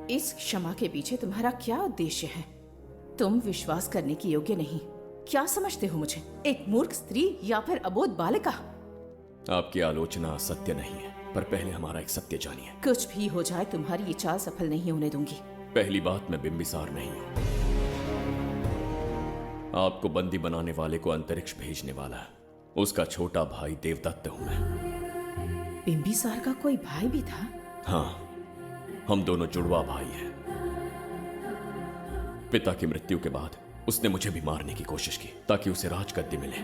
इस क्षमा के पीछे तुम्हारा क्या उद्देश्य है? तुम विश्वास करने की योग्य नहीं। क्या समझते हो मुझे, एक मूर्ख स्त्री या फिर अबोध बालिका? आपकी आलोचना सत्य नहीं है, पर पहले हमारा एक सत्य जानिए। कुछ भी हो जाए, तुम्हारी ये चाल सफल नहीं होने दूंगी। पहली बात, मैं बिंबिसार नहीं हूं। आपको बंदी बनाने वाले को अंतरिक्ष भेजने वाला उसका छोटा भाई देवदत्त हूं मैं। बिंबिसार का कोई भाई भी था? हाँ, हम दोनों जुड़वा भाई हैं। पिता की मृत्यु के बाद उसने मुझे भी मारने की कोशिश की ताकि उसे राजगद्दी मिले।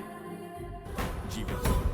जीवन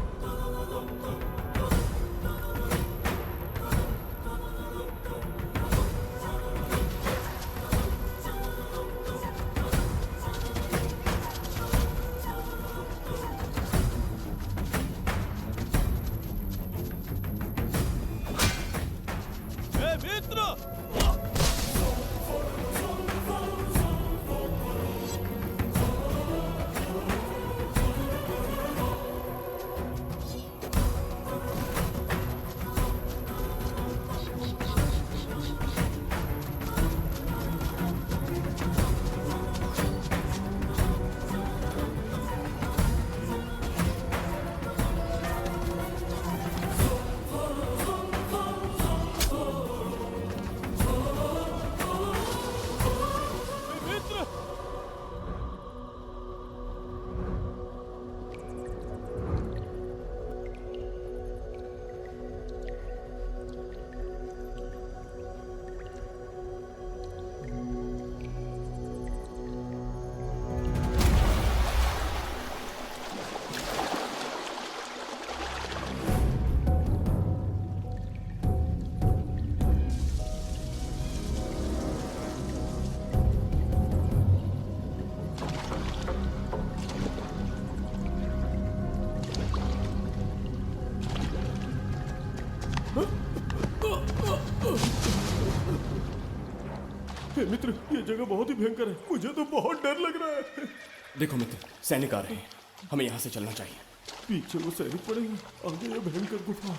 मित्र, ये जगह बहुत ही भयंकर है। मुझे तो बहुत डर लग रहा है। देखो मित्र, सैनिक आ रहे हैं, हमें यहां से चलना चाहिए। पीछे वो सैनिक पड़े हैं, आगे ये भयंकर गुफा।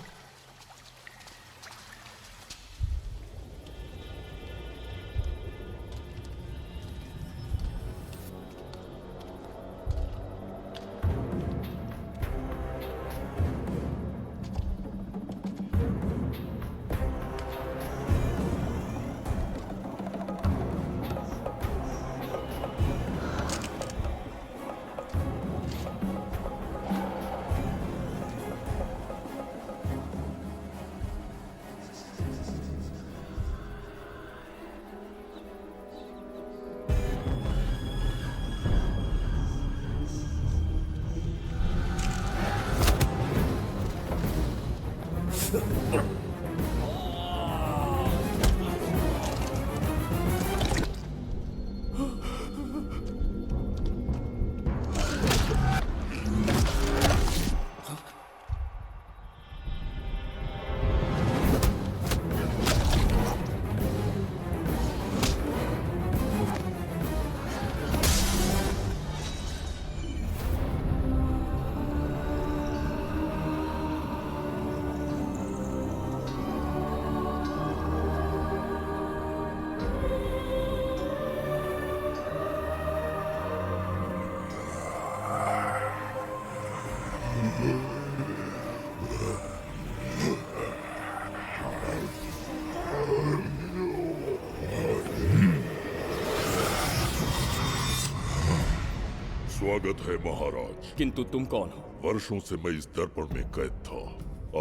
स्वागत है महाराज। किंतु तुम कौन हो? वर्षों से मैं इस दर्पण में कैद था।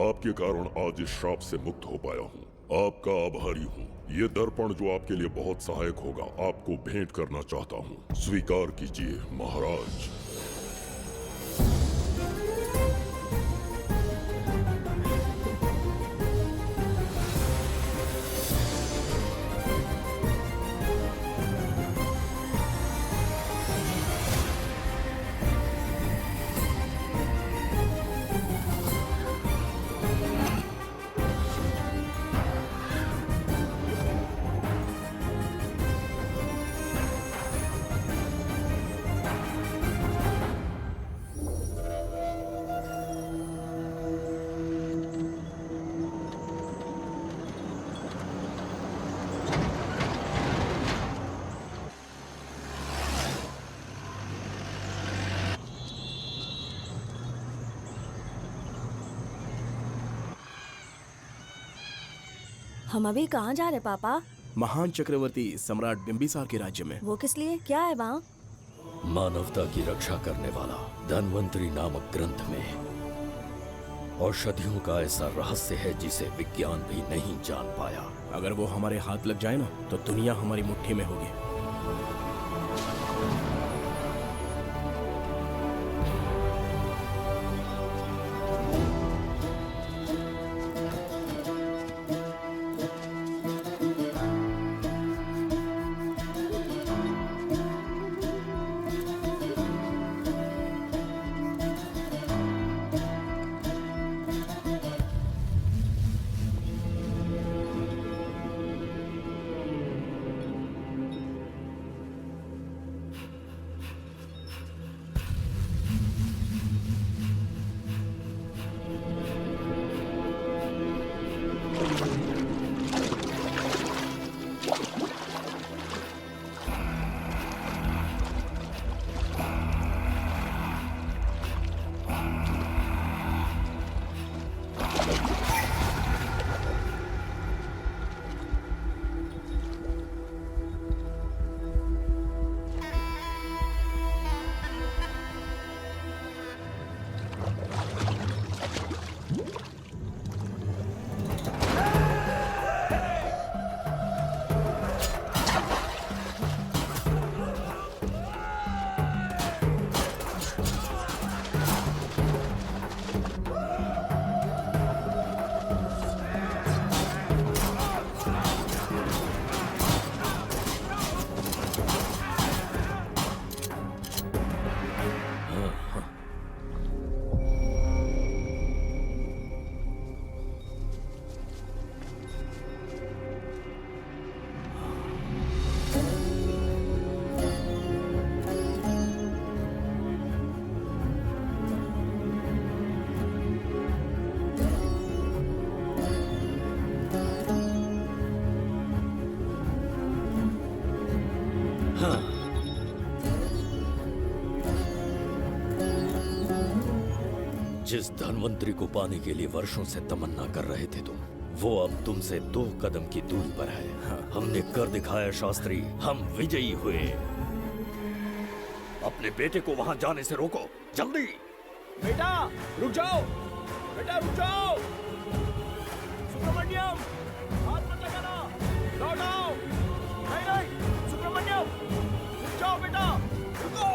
आपके कारण आज इस श्राप से मुक्त हो पाया हूँ। आपका आभारी हूँ। ये दर्पण जो आपके लिए बहुत सहायक होगा, आपको भेंट करना चाहता हूँ। स्वीकार कीजिए महाराज। हम अभी कहाँ जा रहे पापा? महान चक्रवर्ती सम्राट बिंबिसार के राज्य में। वो किस लिए? क्या है वहाँ? मानवता की रक्षा करने वाला धन्वंतरी नामक ग्रंथ में औषधियों का ऐसा रहस्य है जिसे विज्ञान भी नहीं जान पाया। अगर वो हमारे हाथ लग जाए ना तो दुनिया हमारी मुट्ठी में होगी। जिस धन्वंतरी को पाने के लिए वर्षों से तमन्ना कर रहे थे तुम, वो अब तुमसे 2 कदम की दूरी पर है। हमने कर दिखाया शास्त्री, हम विजयी हुए। अपने बेटे को वहां जाने से रोको, जल्दी। बेटा रुक जाओ, बेटा रुक जाओ। सुब्रमण्यम, हाथ मत लगाना, लौट आओ। नहीं नहीं सुब्रमण्यम, रुक जाओ बेटा, रुको।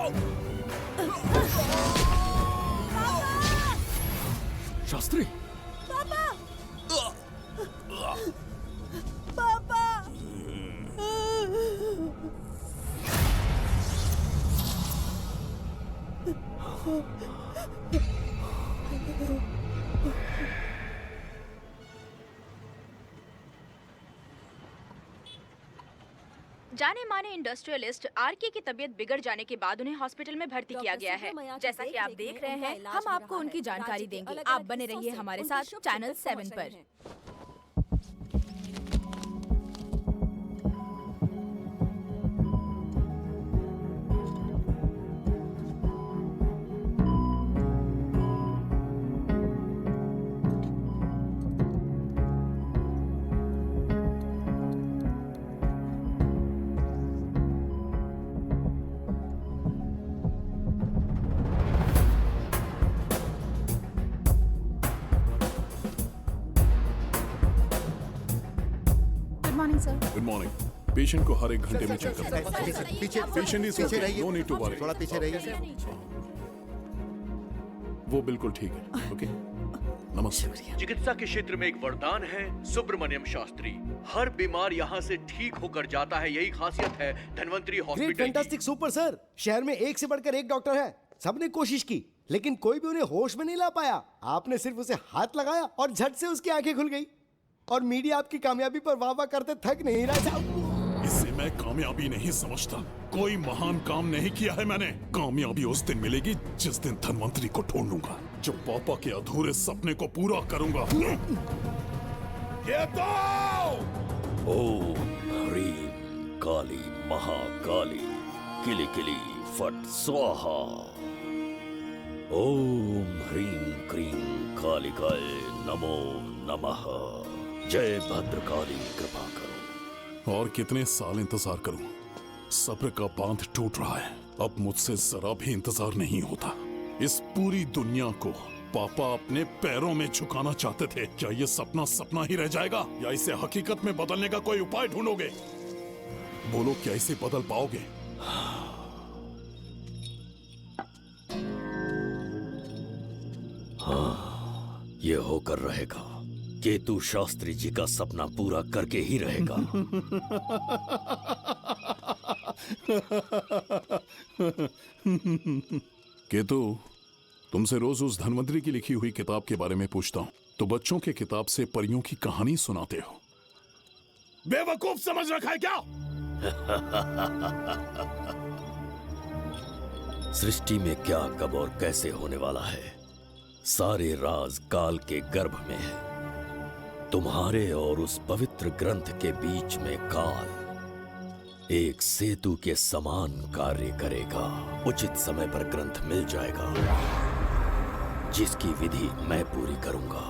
शास्त्री, पापा! पापा! जाने माने इंडस्ट्रियलिस्ट आरके की तबीयत बिगड़ जाने के बाद उन्हें हॉस्पिटल में भर्ती किया गया है। जैसा कि आप देख रहे हैं, हम आपको उनकी जानकारी देंगे। आप बने रहिए हमारे साथ चैनल 7 पर। Good morning. पेशेंट को हर 1 घंटे में चेक करना है। पीछे पेशेंट इज पीछे रहिए, नो नीड टू वरी। थोड़ा पीछे रहिए। वो बिल्कुल ठीक है। ओके, नमस्ते। चिकित्सा के क्षेत्र में एक वरदान है सुब्रमण्यम शास्त्री। हर बीमार यहाँ से ठीक होकर जाता है, यही खासियत है धन्वंतरी ग्रेट, हॉस्पिटल की। Fantastic, super sir. शहर में एक से बढ़कर एक डॉक्टर है, सबने कोशिश की लेकिन कोई भी उन्हें होश में नहीं ला पाया। आपने सिर्फ उसे हाथ लगाया और झट से उसकी आंखें खुल गई। और मीडिया आपकी कामयाबी पर वाह वाह करते थक नहीं रहा। इसे मैं कामयाबी नहीं समझता। कोई महान काम नहीं किया है मैंने। कामयाबी उस दिन मिलेगी जिस दिन धन्वंतरी को ढूंढूंगा, जो पापा के अधूरे सपने को पूरा करूंगा। ये दो! ओम ह्रीं काली महाकाली किली किली फट स्वाहा। ओम ह्रीं क्रीं कालिकाय नमो नमः। जय भद्रकाली कृपा करो। और कितने साल इंतजार करूं? सब्र का बांध टूट रहा है। अब मुझसे जरा भी इंतजार नहीं होता। इस पूरी दुनिया को पापा अपने पैरों में झुकाना चाहते थे। क्या ये सपना सपना ही रह जाएगा या इसे हकीकत में बदलने का कोई उपाय ढूंढोगे? बोलो, क्या इसे बदल पाओगे? हाँ, ये होकर रहेगा। केतु शास्त्री जी का सपना पूरा करके ही रहेगा। केतु, तुमसे रोज उस धनवंतरी की लिखी हुई किताब के बारे में पूछता हूँ तो बच्चों के किताब से परियों की कहानी सुनाते हो। बेवकूफ समझ रखा है क्या? सृष्टि में क्या, कब और कैसे होने वाला है, सारे राज काल के गर्भ में है। तुम्हारे और उस पवित्र ग्रंथ के बीच में काल एक सेतु के समान कार्य करेगा। उचित समय पर ग्रंथ मिल जाएगा, जिसकी विधि मैं पूरी करूंगा।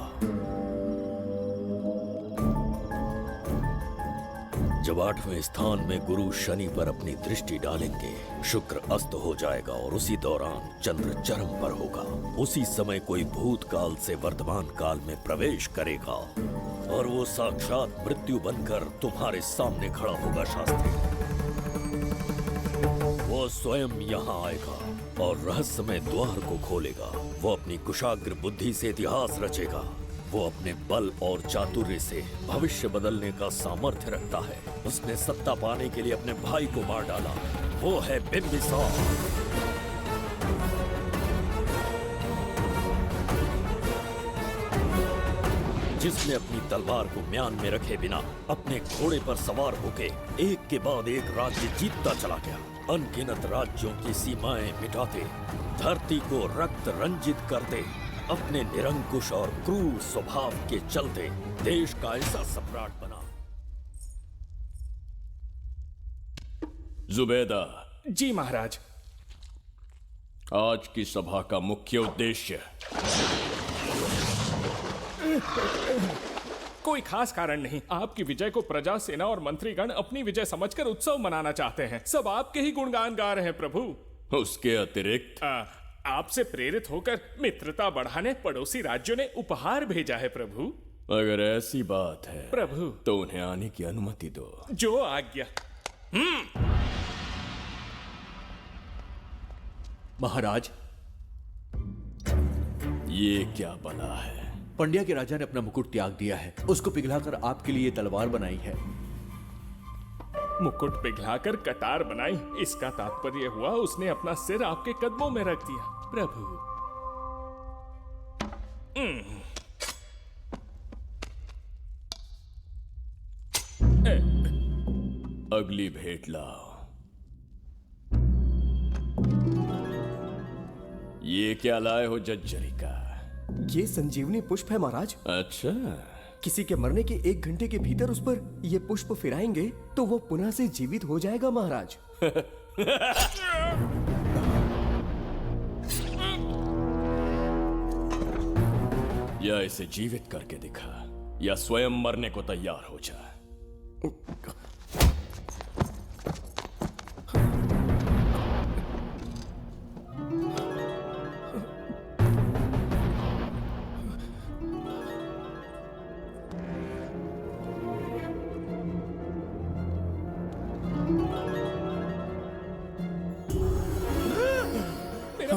जब 8वें स्थान में गुरु शनि पर अपनी दृष्टि डालेंगे, शुक्र अस्त हो जाएगा और उसी दौरान चंद्र चरम पर होगा। उसी समय कोई भूतकाल से वर्तमान काल में प्रवेश करेगा और वो साक्षात मृत्यु बनकर तुम्हारे सामने खड़ा होगा। शास्त्री, वो स्वयं यहाँ आएगा और रहस्यमय द्वार को खोलेगा। वो अपनी कुशाग्र बुद्धि से इतिहास रचेगा। वो अपने बल और चातुर्य से भविष्य बदलने का सामर्थ्य रखता है। उसने सत्ता पाने के लिए अपने भाई को मार डाला। वो है बिंबिसार। जिसने अपनी तलवार को म्यान में रखे बिना अपने घोड़े पर सवार होके एक के बाद एक राज्य जीतता चला गया। अनगिनत राज्यों की सीमाएं मिटाते, धरती को रक्त रंजित करते, अपने निरंकुश और क्रूर स्वभाव के चलते देश का ऐसा सम्राट बना। जुबैदा। जी महाराज। आज की सभा का मुख्य उद्देश्य कोई खास कारण नहीं। आपकी विजय को प्रजा, सेना और मंत्रीगण अपनी विजय समझकर उत्सव मनाना चाहते हैं। सब आपके ही गुणगान गा रहे हैं प्रभु। उसके अतिरिक्त आपसे प्रेरित होकर मित्रता बढ़ाने पड़ोसी राज्यों ने उपहार भेजा है प्रभु। अगर ऐसी बात है प्रभु तो उन्हें आने की अनुमति दो। जो आज्ञा। महाराज, ये क्या बला है? पंड्या के राजा ने अपना मुकुट त्याग दिया है। उसको पिघलाकर आपके लिए तलवार बनाई है। मुकुट पिघलाकर कटार बनाई, इसका तात्पर्य हुआ उसने अपना सिर आपके कदमों में रख दिया प्रभु। अगली भेंट लाओ। ये क्या लाए हो जज्जरी का? ये संजीवनी पुष्प है महाराज। अच्छा, किसी के मरने के 1 घंटे के भीतर उस पर ये पुष्प फिराएंगे तो वो पुनः से जीवित हो जाएगा महाराज। या इसे जीवित करके दिखा या स्वयं मरने को तैयार हो जा।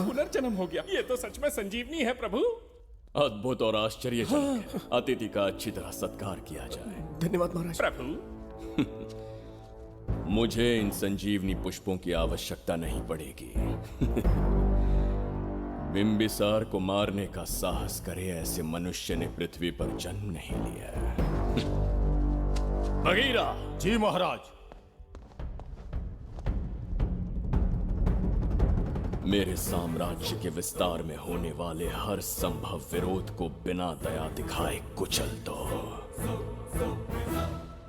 पुनर्जन्म हो गया। ये तो सच में संजीवनी है प्रभु। अद्भुत और आश्चर्यजनक है। अतिथि का अच्छी तरह सत्कार किया जाए। धन्यवाद महाराज। प्रभु, मुझे इन संजीवनी पुष्पों की आवश्यकता नहीं पड़ेगी। बिंबिसार को मारने का साहस करे ऐसे मनुष्य ने पृथ्वी पर जन्म नहीं लिया। बगीरा। जी महाराज। मेरे साम्राज्य के विस्तार में होने वाले हर संभव विरोध को बिना दया दिखाए कुचल दो।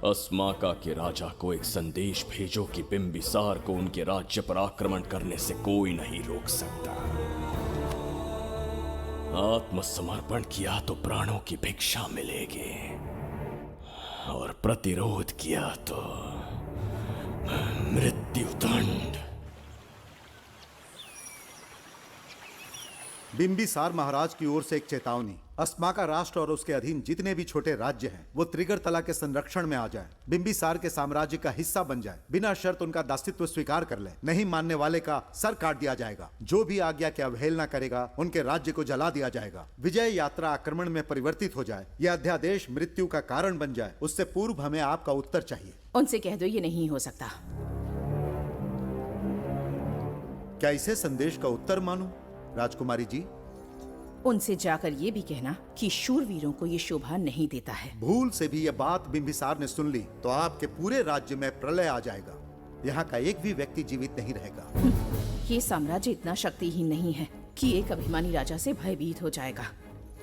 अस्माका के राजा को एक संदेश भेजो कि बिंबिसार को उनके राज्य पर आक्रमण करने से कोई नहीं रोक सकता। आत्मसमर्पण किया तो प्राणों की भिक्षा मिलेगी। और प्रतिरोध किया तो मृत्युदंड। बिंबिसार महाराज की ओर से एक चेतावनी। अस्माका राष्ट्र और उसके अधीन जितने भी छोटे राज्य हैं वो त्रिगर्तला के संरक्षण में आ जाएं, बिंबिसार के साम्राज्य का हिस्सा बन जाएं, बिना शर्त उनका दासत्व स्वीकार कर लें। नहीं मानने वाले का सर काट दिया जाएगा। जो भी आज्ञा की अवहेलना करेगा उनके राज्य को जला दिया जाएगा। विजय यात्रा आक्रमण में परिवर्तित हो जाए, यह अध्यादेश मृत्यु का कारण बन जाए, उससे पूर्व हमें आपका उत्तर चाहिए। उनसे कह दो ये नहीं हो सकता। क्या इसे संदेश का उत्तर मानूं, राजकुमारी जी? उनसे जाकर ये भी कहना कि शूरवीरों को ये शोभा नहीं देता है। भूल से भी ये बात बिंबिसार ने सुन ली तो आपके पूरे राज्य में प्रलय आ जाएगा। यहाँ का एक भी व्यक्ति जीवित नहीं रहेगा। ये साम्राज्य इतना शक्तिहीन नहीं है कि एक अभिमानी राजा से भयभीत हो जाएगा।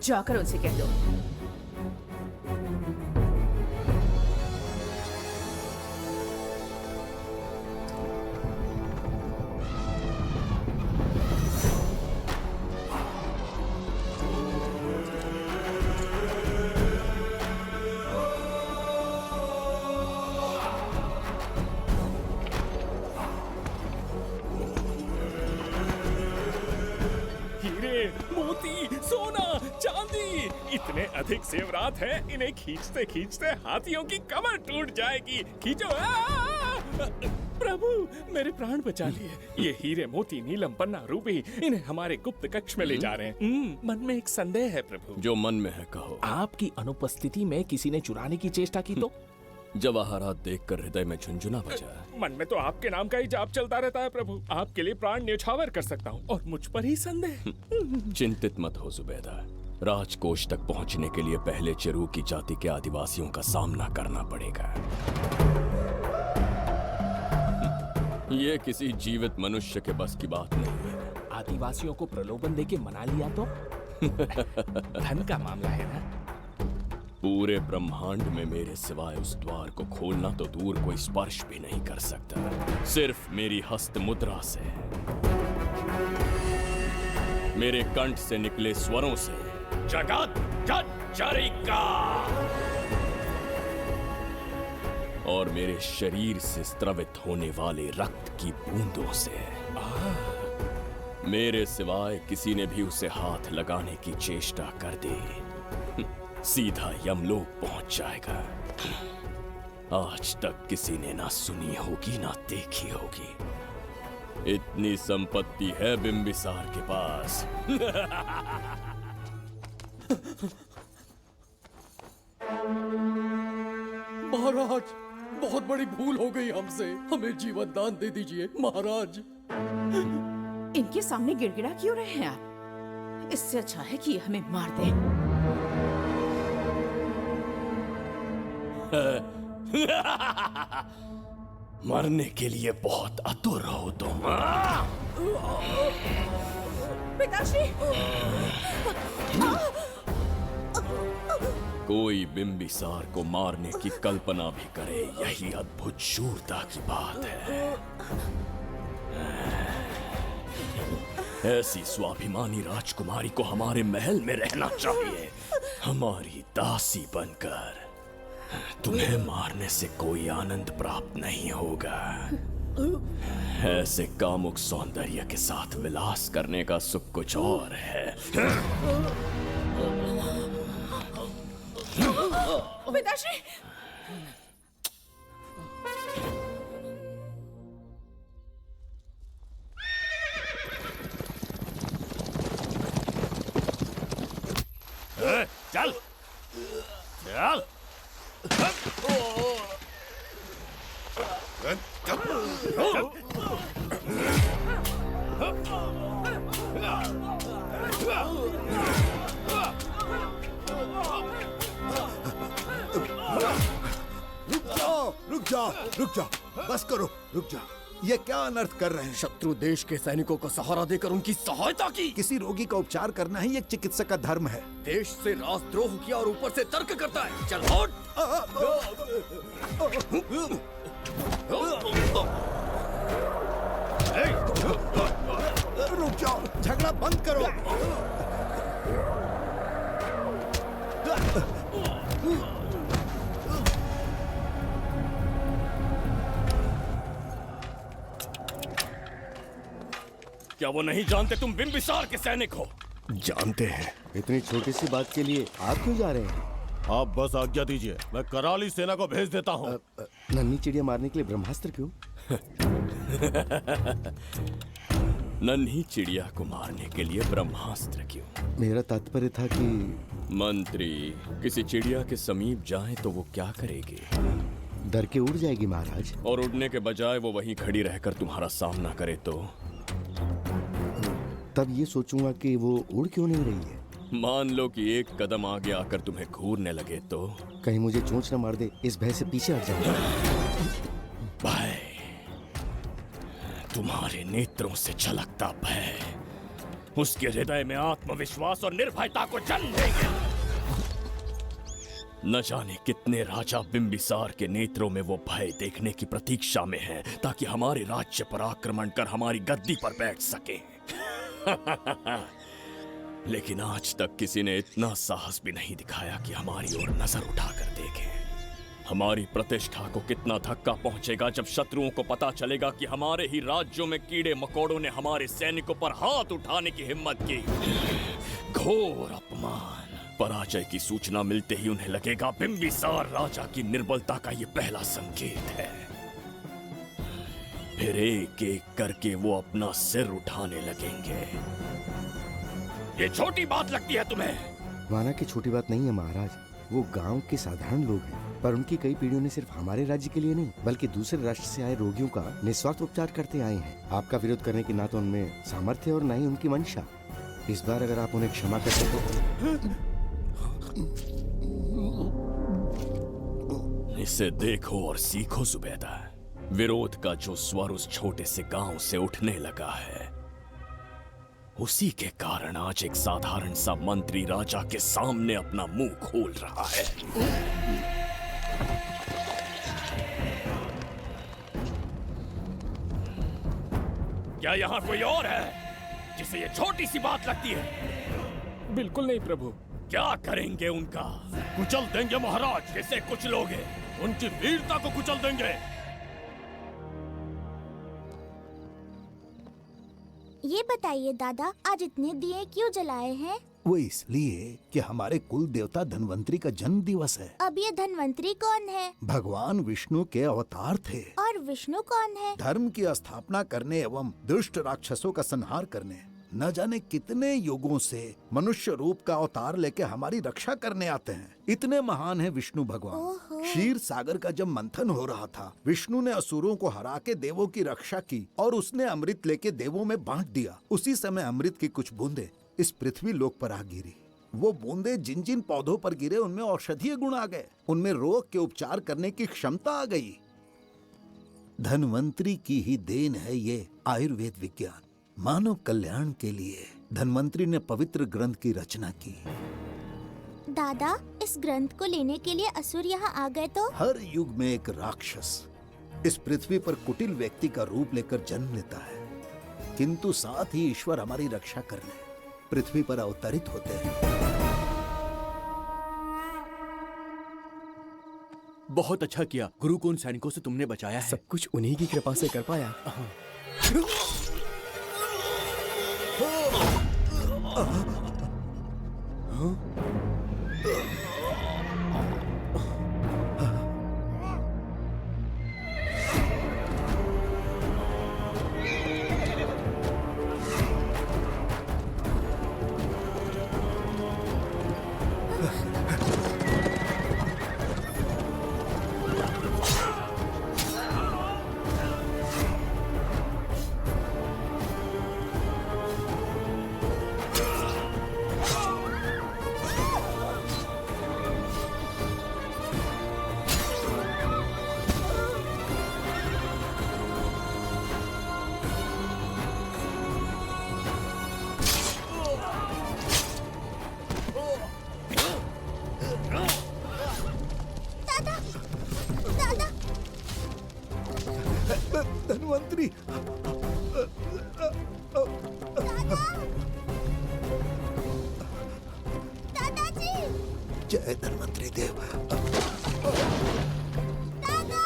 जाकर उनसे कह दो। इतने अधिक जेवरात हैं, इन्हें खींचते खींचते हाथियों की कमर टूट जाएगी। खींचो। प्रभु मेरे प्राण बचा लिए। ये हीरे मोती नीलम पन्ना रूबी इन्हें हमारे गुप्त कक्ष में ले जा रहे हैं। मन में एक संदेह है प्रभु। जो मन में है कहो। आपकी अनुपस्थिति में किसी ने चुराने की चेष्टा की तो? जवाहरात देखकर हृदय में झुंझुना बजा। मन में तो आपके नाम का ही जाप चलता रहता है प्रभु। आपके लिए प्राण न्यौछावर कर सकता हूँ और मुझ पर ही संदेह। चिंतित मत हो जुबैदा। राजकोष तक पहुंचने के लिए पहले चिरूकी जाति के आदिवासियों का सामना करना पड़ेगा। ये किसी जीवित मनुष्य के बस की बात नहीं है। आदिवासियों को प्रलोभन देके मना लिया तो? धन का मामला है ना। पूरे ब्रह्मांड में मेरे सिवाय उस द्वार को खोलना तो दूर कोई स्पर्श भी नहीं कर सकता। सिर्फ मेरी हस्त मुद्रा से, मेरे कंठ से निकले स्वरों से जगत जर्जरिका और मेरे शरीर से स्त्रवित होने वाले रक्त की बूंदों से। मेरे सिवाय किसी ने भी उसे हाथ लगाने की चेष्टा कर दी, सीधा यमलोक पहुंच जाएगा। आज तक किसी ने ना सुनी होगी ना देखी होगी। इतनी संपत्ति है बिंबिसार के पास। महाराज, बहुत बड़ी भूल हो गई हमसे। हमें जीवन दान दे दीजिए महाराज। इनके सामने गिड़गिड़ा क्यों रहे हैं आप? इससे अच्छा है कि हमें मार दें। मरने के लिए बहुत आतुर हो तुम। पिताश्री! कोई बिंबिसार को मारने की कल्पना भी करे, यही अद्भुत शूरता की बात है। ऐसी स्वाभिमानी राजकुमारी को हमारे महल में रहना चाहिए, हमारी दासी बनकर। तुम्हें मारने से कोई आनंद प्राप्त नहीं होगा। ऐसे कामुक सौंदर्य के साथ विलास करने का सुख कुछ और है। पिताश्री! चल चल। रुक जाओ, बस करो, रुक जाओ। ये क्या अनर्थ कर रहे हैं? शत्रु देश के सैनिकों को सहारा देकर उनकी सहायता की। किसी रोगी का उपचार करना ही एक चिकित्सक का धर्म है। देश से राजद्रोह किया और ऊपर से तर्क करता है। चल हट। रुक जाओ, झगड़ा बंद करो। क्या वो नहीं जानते तुम बिंबिसार के सैनिक हो? जानते हैं। इतनी छोटी सी बात के लिए आप क्यों जा रहे हैं? आप बस आज्ञा दीजिए, मैं कराली सेना को भेज देता हूँ। नन्ही चिड़िया मारने के लिए ब्रह्मास्त्र क्यों? नन्ही चिड़िया को मारने के लिए ब्रह्मास्त्र क्यों? मेरा तात्पर्य था कि मंत्री, किसी चिड़िया के समीप जाए तो वो क्या करेगी? डर के उड़ जाएगी महाराज। और उड़ने के बजाय वो वहीं खड़ी रहकर तुम्हारा सामना करे तो? तब ये सोचूंगा कि वो उड़ क्यों नहीं रही है। मान लो कि एक कदम आगे आकर तुम्हें घूरने लगे तो? कहीं मुझे चोंच न मार दे, इस भय से पीछे हट जाऊंगा। भय, तुम्हारे नेत्रों से झलकता भय उसके हृदय में आत्मविश्वास और निर्भयता को जन्म देंगे। न जाने कितने राजा बिंबिसार के नेत्रों में वो भय देखने की प्रतीक्षा में हैं, ताकि हमारे राज्य पर आक्रमण कर हमारी गद्दी पर बैठ सके। लेकिन आज तक किसी ने इतना साहस भी नहीं दिखाया कि हमारी ओर नजर उठाकर देखे। हमारी प्रतिष्ठा को कितना धक्का पहुंचेगा जब शत्रुओं को पता चलेगा कि हमारे ही राज्यों में कीड़े मकोड़ों ने हमारे सैनिकों पर हाथ उठाने की हिम्मत की। घोर अपमान। पराजय की सूचना मिलते ही उन्हें लगेगा बिंबिसार राजा की निर्बलता का ये पहला संकेत है। फिर एक एक करके वो अपना सिर उठाने लगेंगे। ये छोटी बात लगती है तुम्हें? माना कि छोटी बात नहीं है महाराज। वो गांव के साधारण लोग हैं, पर उनकी कई पीढ़ियों ने सिर्फ हमारे राज्य के लिए नहीं बल्कि दूसरे राष्ट्र से आए रोगियों का निस्वार्थ उपचार करते आए हैं। आपका विरोध करने की ना तो उनमें सामर्थ्य और ना ही उनकी मंशा। इस बार अगर आप उन्हें क्षमा करते तो। इसे देखो और सीखो जुबैदा। विरोध का जो स्वर उस छोटे से गांव से उठने लगा है, उसी के कारण आज एक साधारण सा मंत्री राजा के सामने अपना मुंह खोल रहा है। क्या यहाँ कोई और है जिसे ये छोटी सी बात लगती है? बिल्कुल नहीं प्रभु। क्या करेंगे उनका? कुचल देंगे महाराज। जिसे कुचलोगे? उनकी वीरता को कुचल देंगे। ये बताइए दादा, आज इतने दिए क्यों जलाए हैं? वो इसलिए कि हमारे कुल देवता धन्वंतरी का जन्म दिवस है। अब ये धन्वंतरी कौन है? भगवान विष्णु के अवतार थे। और विष्णु कौन है? धर्म की स्थापना करने एवं दुष्ट राक्षसों का संहार करने। न जाने कितने युगों से मनुष्य रूप का अवतार लेके हमारी रक्षा करने आते हैं। इतने महान है विष्णु भगवान। क्षीर सागर का जब मंथन हो रहा था, विष्णु ने असुरों को हरा के देवों की रक्षा की और उसने अमृत लेके देवों में बांट दिया। उसी समय अमृत की कुछ बूंदे इस पृथ्वी लोक पर आ गिरी। वो बूंदे जिन जिन पौधों पर गिरे उनमें औषधीय गुण आ गए, उनमें रोग के उपचार करने की क्षमता आ गई। धन्वंतरी की ही देन है ये आयुर्वेद विज्ञान। मानव कल्याण के लिए धन्वंतरी ने पवित्र ग्रंथ की रचना की। दादा, इस ग्रंथ को लेने के लिए असुर यहाँ आ गए तो? हर युग में एक राक्षस इस पृथ्वी पर कुटिल व्यक्ति का रूप लेकर जन्म लेता है, किंतु साथ ही ईश्वर हमारी रक्षा करने पृथ्वी पर अवतरित होते हैं। बहुत अच्छा किया गुरु को उन सैनिकों से तुमने बचाया है। सब कुछ उन्हीं की कृपा से कर पाया। धन्वंतरी, दादाजी! जय धन्वंतरी देव। दादा!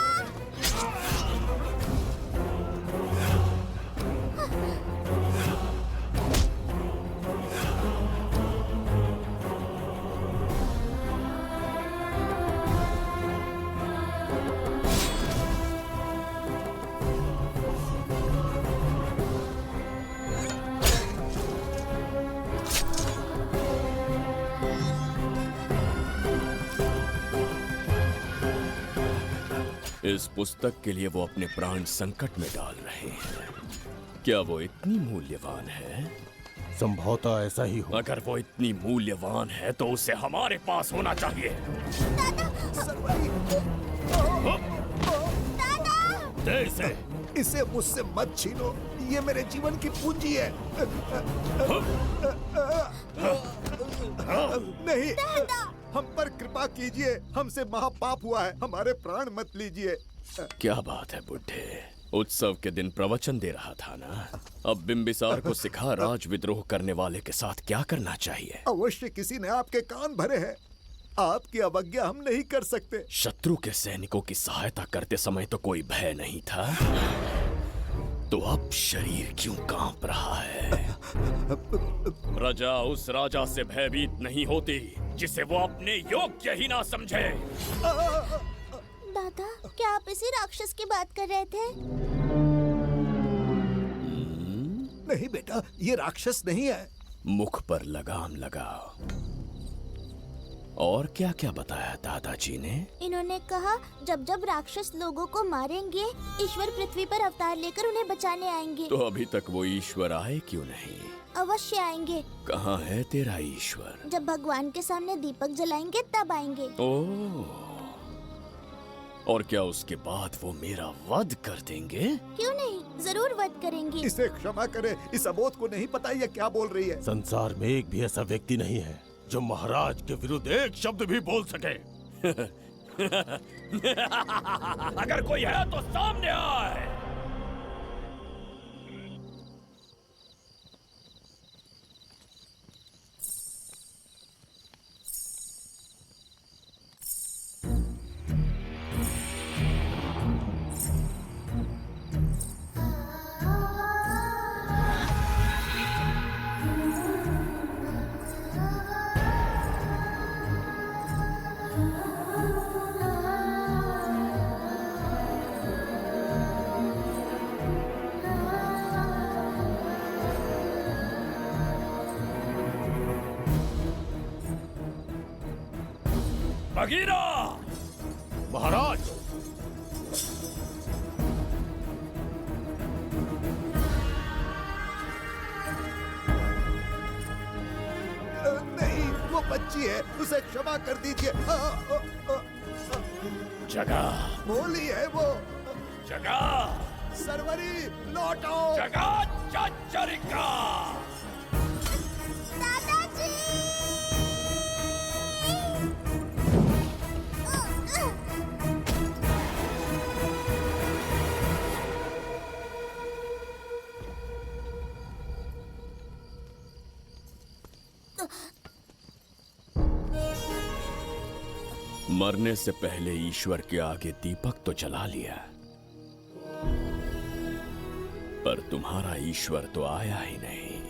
इस पुस्तक के लिए वो अपने प्राण संकट में डाल रहे हैं। क्या वो इतनी मूल्यवान है? संभवतः ऐसा ही हो। अगर वो इतनी मूल्यवान है तो उसे हमारे पास होना चाहिए। दे इसे। इसे मुझसे मत छीनो, ये मेरे जीवन की पूंजी है। नहीं, हम पर कृपा कीजिए, हमसे महापाप हुआ है, हमारे प्राण मत लीजिए। क्या बात है बुड्ढे, उत्सव के दिन प्रवचन दे रहा था ना। अब बिंबिसार को सिखा राज विद्रोह करने वाले के साथ क्या करना चाहिए। अवश्य किसी ने आपके कान भरे हैं, आपकी अवज्ञा हम नहीं कर सकते। शत्रु के सैनिकों की सहायता करते समय तो कोई भय नहीं था, तो अब शरीर क्यों कांप रहा है? प्रजा उस राजा से भयभीत नहीं होती जिसे वो अपने योग्य ही ना समझे। दादा, क्या आप इसी राक्षस की बात कर रहे थे? नहीं बेटा, ये राक्षस नहीं है। मुख पर लगाम लगाओ। और क्या क्या बताया दादाजी ने? इन्होंने कहा जब जब राक्षस लोगों को मारेंगे, ईश्वर पृथ्वी पर अवतार लेकर उन्हें बचाने आएंगे। तो अभी तक वो ईश्वर आए क्यों नहीं? अवश्य आएंगे। कहाँ है तेरा ईश्वर? जब भगवान के सामने दीपक जलाएंगे तब आएंगे। ओह, और क्या उसके बाद वो मेरा वध कर देंगे? क्यों नहीं, जरूर वध करेंगे। इसे क्षमा करे, इस अबोध को नहीं पता ये क्या बोल रही है। संसार में एक भी ऐसा व्यक्ति नहीं है जो महाराज के विरुद्ध एक शब्द भी बोल सके। अगर कोई है तो सामने आए। बगीरा! महाराज! नहीं, वो बच्ची है, उसे क्षमा कर दीजिए। जगह बोली है वो। जगह सरवरी लौटो। जगह चरिका। मरने से पहले ईश्वर के आगे दीपक तो जला लिया, पर तुम्हारा ईश्वर तो आया ही नहीं।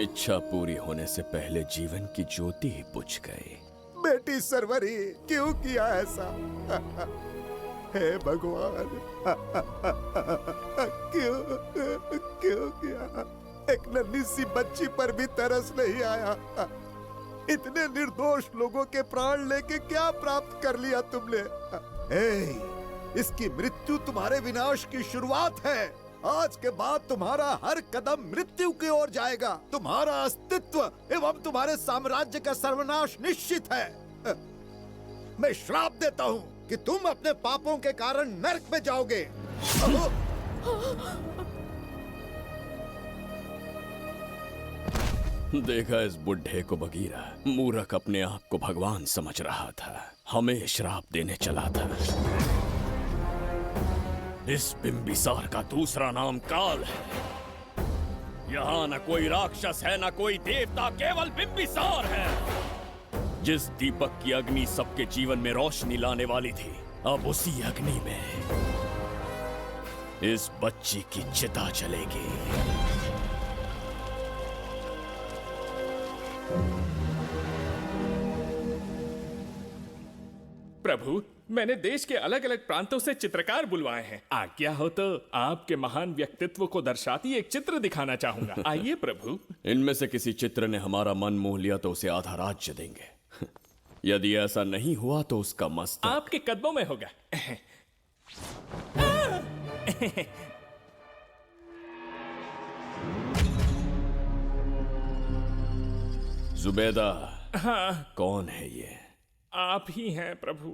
इच्छा पूरी होने से पहले जीवन की ज्योति ही बुझ गई। बेटी सरवरी, क्यों किया ऐसा? हे भगवान, क्यों किया? एक नन्ही सी बच्ची पर भी तरस नहीं आया। इतने निर्दोष लोगों के प्राण लेके क्या प्राप्त कर लिया तुमने? इसकी मृत्यु तुम्हारे विनाश की शुरुआत है। आज के बाद तुम्हारा हर कदम मृत्यु की ओर जाएगा। तुम्हारा अस्तित्व एवं तुम्हारे साम्राज्य का सर्वनाश निश्चित है। मैं श्राप देता हूँ कि तुम अपने पापों के कारण नरक में जाओगे। देखा इस बुढ़े को बगीरा, मूर्ख अपने आप को भगवान समझ रहा था, हमें श्राप देने चला था। इस बिंबिसार का दूसरा नाम काल है। यहाँ न कोई राक्षस है, न कोई देवता, केवल बिंबिसार है। जिस दीपक की अग्नि सबके जीवन में रोशनी लाने वाली थी, अब उसी अग्नि में इस बच्ची की चिता जलेगी। प्रभु, मैंने देश के अलग अलग प्रांतों से चित्रकार बुलवाए हैं। आज्ञा हो तो आपके महान व्यक्तित्व को दर्शाती एक चित्र दिखाना चाहूंगा। आइए प्रभु। इनमें से किसी चित्र ने हमारा मन मोह लिया तो उसे आधा राज्य देंगे। यदि ऐसा नहीं हुआ तो उसका मस्तक आपके कदमों में होगा। जुबैदा, हाँ, कौन है ये? आप ही हैं प्रभु।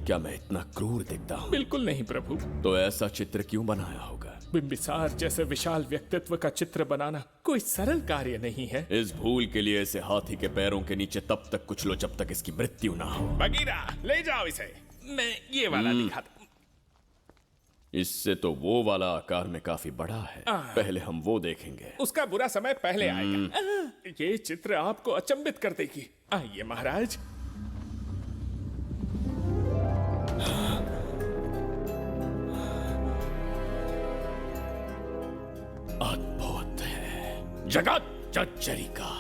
क्या मैं इतना क्रूर दिखता हूँ? बिल्कुल नहीं प्रभु। तो ऐसा चित्र क्यों बनाया होगा? बिंबिसार जैसे विशाल व्यक्तित्व का चित्र बनाना कोई सरल कार्य नहीं है। इस भूल के लिए इसे हाथी के पैरों के नीचे तब तक कुचलो जब तक इसकी मृत्यु ना हो। बगीरा, ले जाओ इसे। मैं ये वाला दिखाता। इससे तो वो वाला आकार में काफी बड़ा है। पहले हम वो देखेंगे। उसका बुरा समय पहले आएगा। ये चित्र आपको अचंभित कर देगी। आइए महाराज। अद्भुत है। जगत जज्जरिका।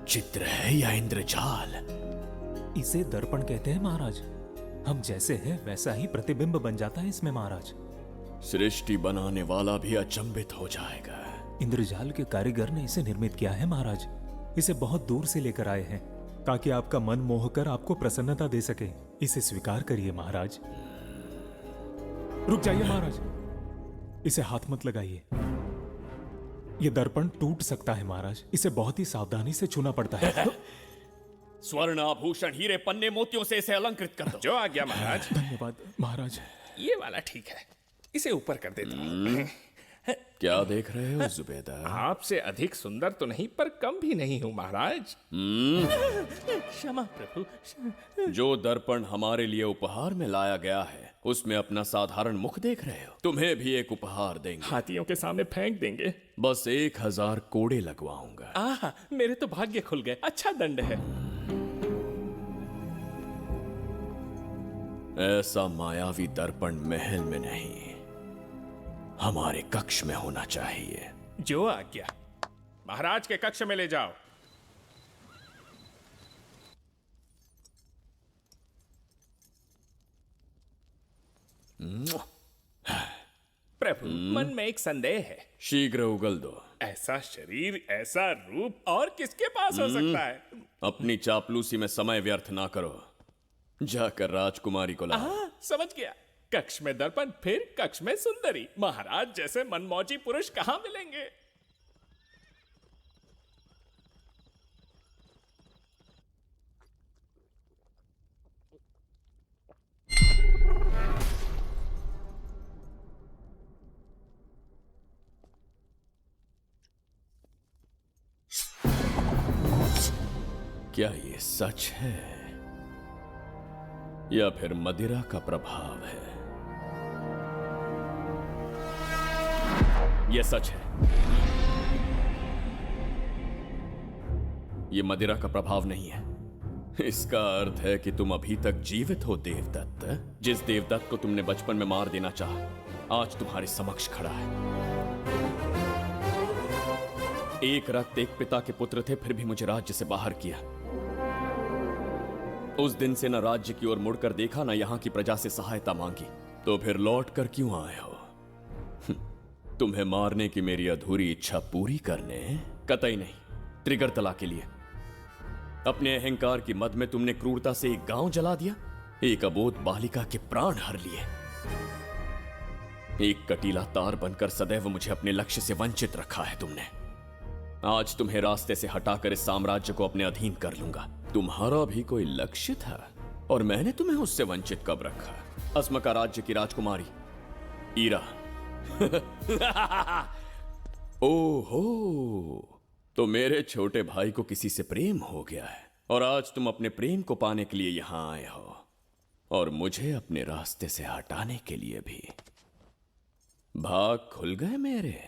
चित्र है या इंद्रजाल? इसे दर्पण कहते हैं महाराज। हम जैसे हैं वैसा ही प्रतिबिंब बन जाता है इसमें महाराज। सृष्टि बनाने वाला भी अचंभित हो जाएगा। इंद्रजाल के कारीगर ने इसे निर्मित किया है महाराज। इसे बहुत दूर से लेकर आए हैं ताकि आपका मन मोह कर आपको प्रसन्नता दे सके। इसे स्वीकार करिए महाराज। रुक जाइए महाराज, इसे हाथ मत लगाइए। यह दर्पण टूट सकता है महाराज। इसे बहुत ही सावधानी से छूना पड़ता है। स्वर्ण आभूषण हीरे पन्ने मोतियों से इसे अलंकृत कर दो। जो आज्ञा महाराज। धन्यवाद महाराज। ये वाला ठीक है, इसे ऊपर कर देता हूं। क्या देख रहे हो जुबैदा? आपसे अधिक सुंदर तो नहीं पर कम भी नहीं हूं महाराज। क्षमा प्रभु। जो दर्पण हमारे लिए उपहार में लाया गया है उसमें अपना साधारण मुख देख रहे हो? तुम्हें भी एक उपहार देंगे। हाथियों के सामने फेंक देंगे। बस 1000 कोड़े लगवाऊंगा। आहा, मेरे तो भाग्य खुल गए। अच्छा दंड है। ऐसा मायावी दर्पण महल में नहीं, हमारे कक्ष में होना चाहिए। जो आज्ञा। महाराज के कक्ष में ले जाओ। प्रभु, मन में एक संदेह है। शीघ्र उगल दो। ऐसा शरीर, ऐसा रूप और किसके पास हो सकता है? अपनी चापलूसी में समय व्यर्थ ना करो। जाकर राजकुमारी को लाओ। समझ गया। कक्ष में दर्पण, फिर कक्ष में सुंदरी। महाराज जैसे मनमौजी पुरुष कहां मिलेंगे? क्या ये सच है या फिर मदिरा का प्रभाव है? यह सच है। यह मदिरा का प्रभाव नहीं है। इसका अर्थ है कि तुम अभी तक जीवित हो देवदत्त। जिस देवदत्त को तुमने बचपन में मार देना चाहा आज तुम्हारे समक्ष खड़ा है। एक रक्त एक पिता के पुत्र थे, फिर भी मुझे राज्य से बाहर किया। उस दिन से न राज्य की ओर मुड़कर देखा, न यहां की प्रजा से सहायता मांगी। तो फिर लौट कर क्यों आए हो? तुम्हें मारने की मेरी अधूरी इच्छा पूरी करने? कतई नहीं, त्रिगर्तला के लिए। अपने अहंकार की मद में तुमने क्रूरता से एक गांव जला दिया, एक अबोध बालिका के प्राण हर लिए। एक कटीला तार बनकर सदैव मुझे अपने लक्ष्य से वंचित रखा है तुमने। आज तुम्हें रास्ते से हटाकर इस साम्राज्य को अपने अधीन कर लूंगा। तुम्हारा भी कोई लक्ष्य था और मैंने तुम्हें उससे वंचित कब रखा? अस्मका राज्य की राजकुमारी ईरा। ओहो, तो मेरे छोटे भाई को किसी से प्रेम हो गया है और आज तुम अपने प्रेम को पाने के लिए यहां आए हो और मुझे अपने रास्ते से हटाने के लिए भी। भाग खुल गए मेरे।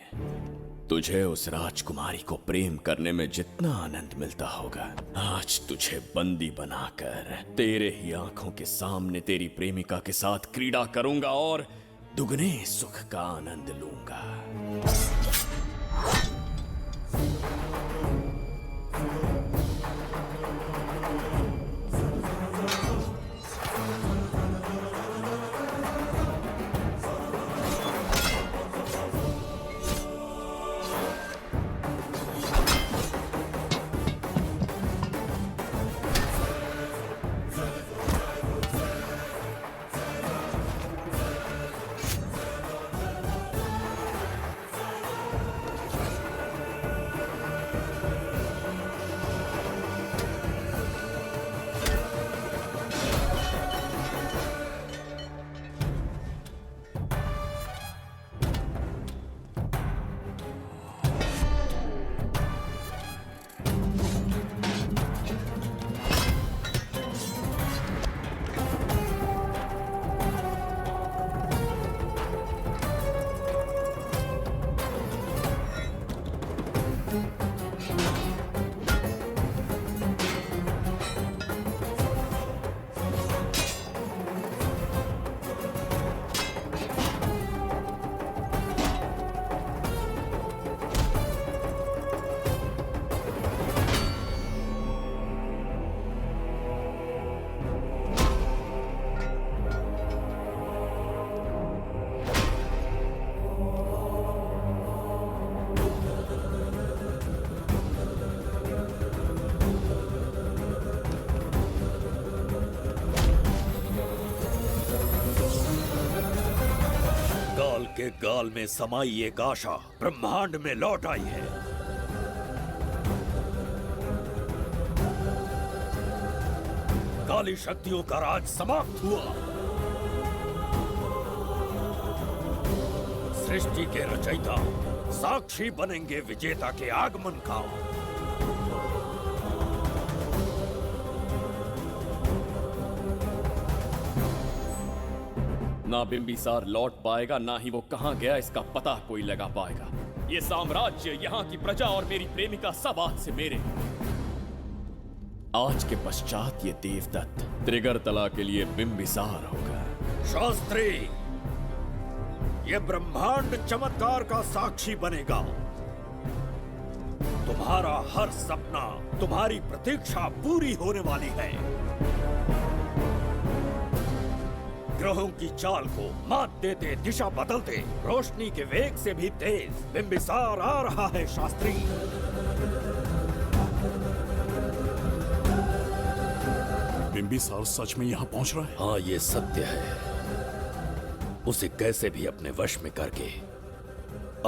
तुझे उस राजकुमारी को प्रेम करने में जितना आनंद मिलता होगा, आज तुझे बंदी बनाकर तेरे ही आंखों के सामने तेरी प्रेमिका के साथ क्रीड़ा करूंगा और दुगने सुख का आनंद लूंगा। के गाल में समाई एक आशा ब्रह्मांड में लौट आई है। काली शक्तियों का राज समाप्त हुआ। सृष्टि के रचयिता साक्षी बनेंगे विजेता के आगमन का। ना बिंबिसार लौट पाएगा, ना ही वो कहां गया इसका पता कोई लगा पाएगा। ये साम्राज्य, यहाँ की प्रजा और मेरी प्रेमिका सब आज से मेरे। आज के पश्चात ये देवदत्त त्रिगर्तला के लिए बिंबिसार होगा। शास्त्री, ये ब्रह्मांड चमत्कार का साक्षी बनेगा। तुम्हारा हर सपना, तुम्हारी प्रतीक्षा पूरी होने वाली है। ग्रहों की चाल को मात देते, दिशा बदलते, रोशनी के वेग से भी तेज बिंबिसार आ रहा है शास्त्री। बिंबिसार सच में यहाँ पहुँच रहा है? हाँ, ये सत्य है। उसे कैसे भी अपने वश में करके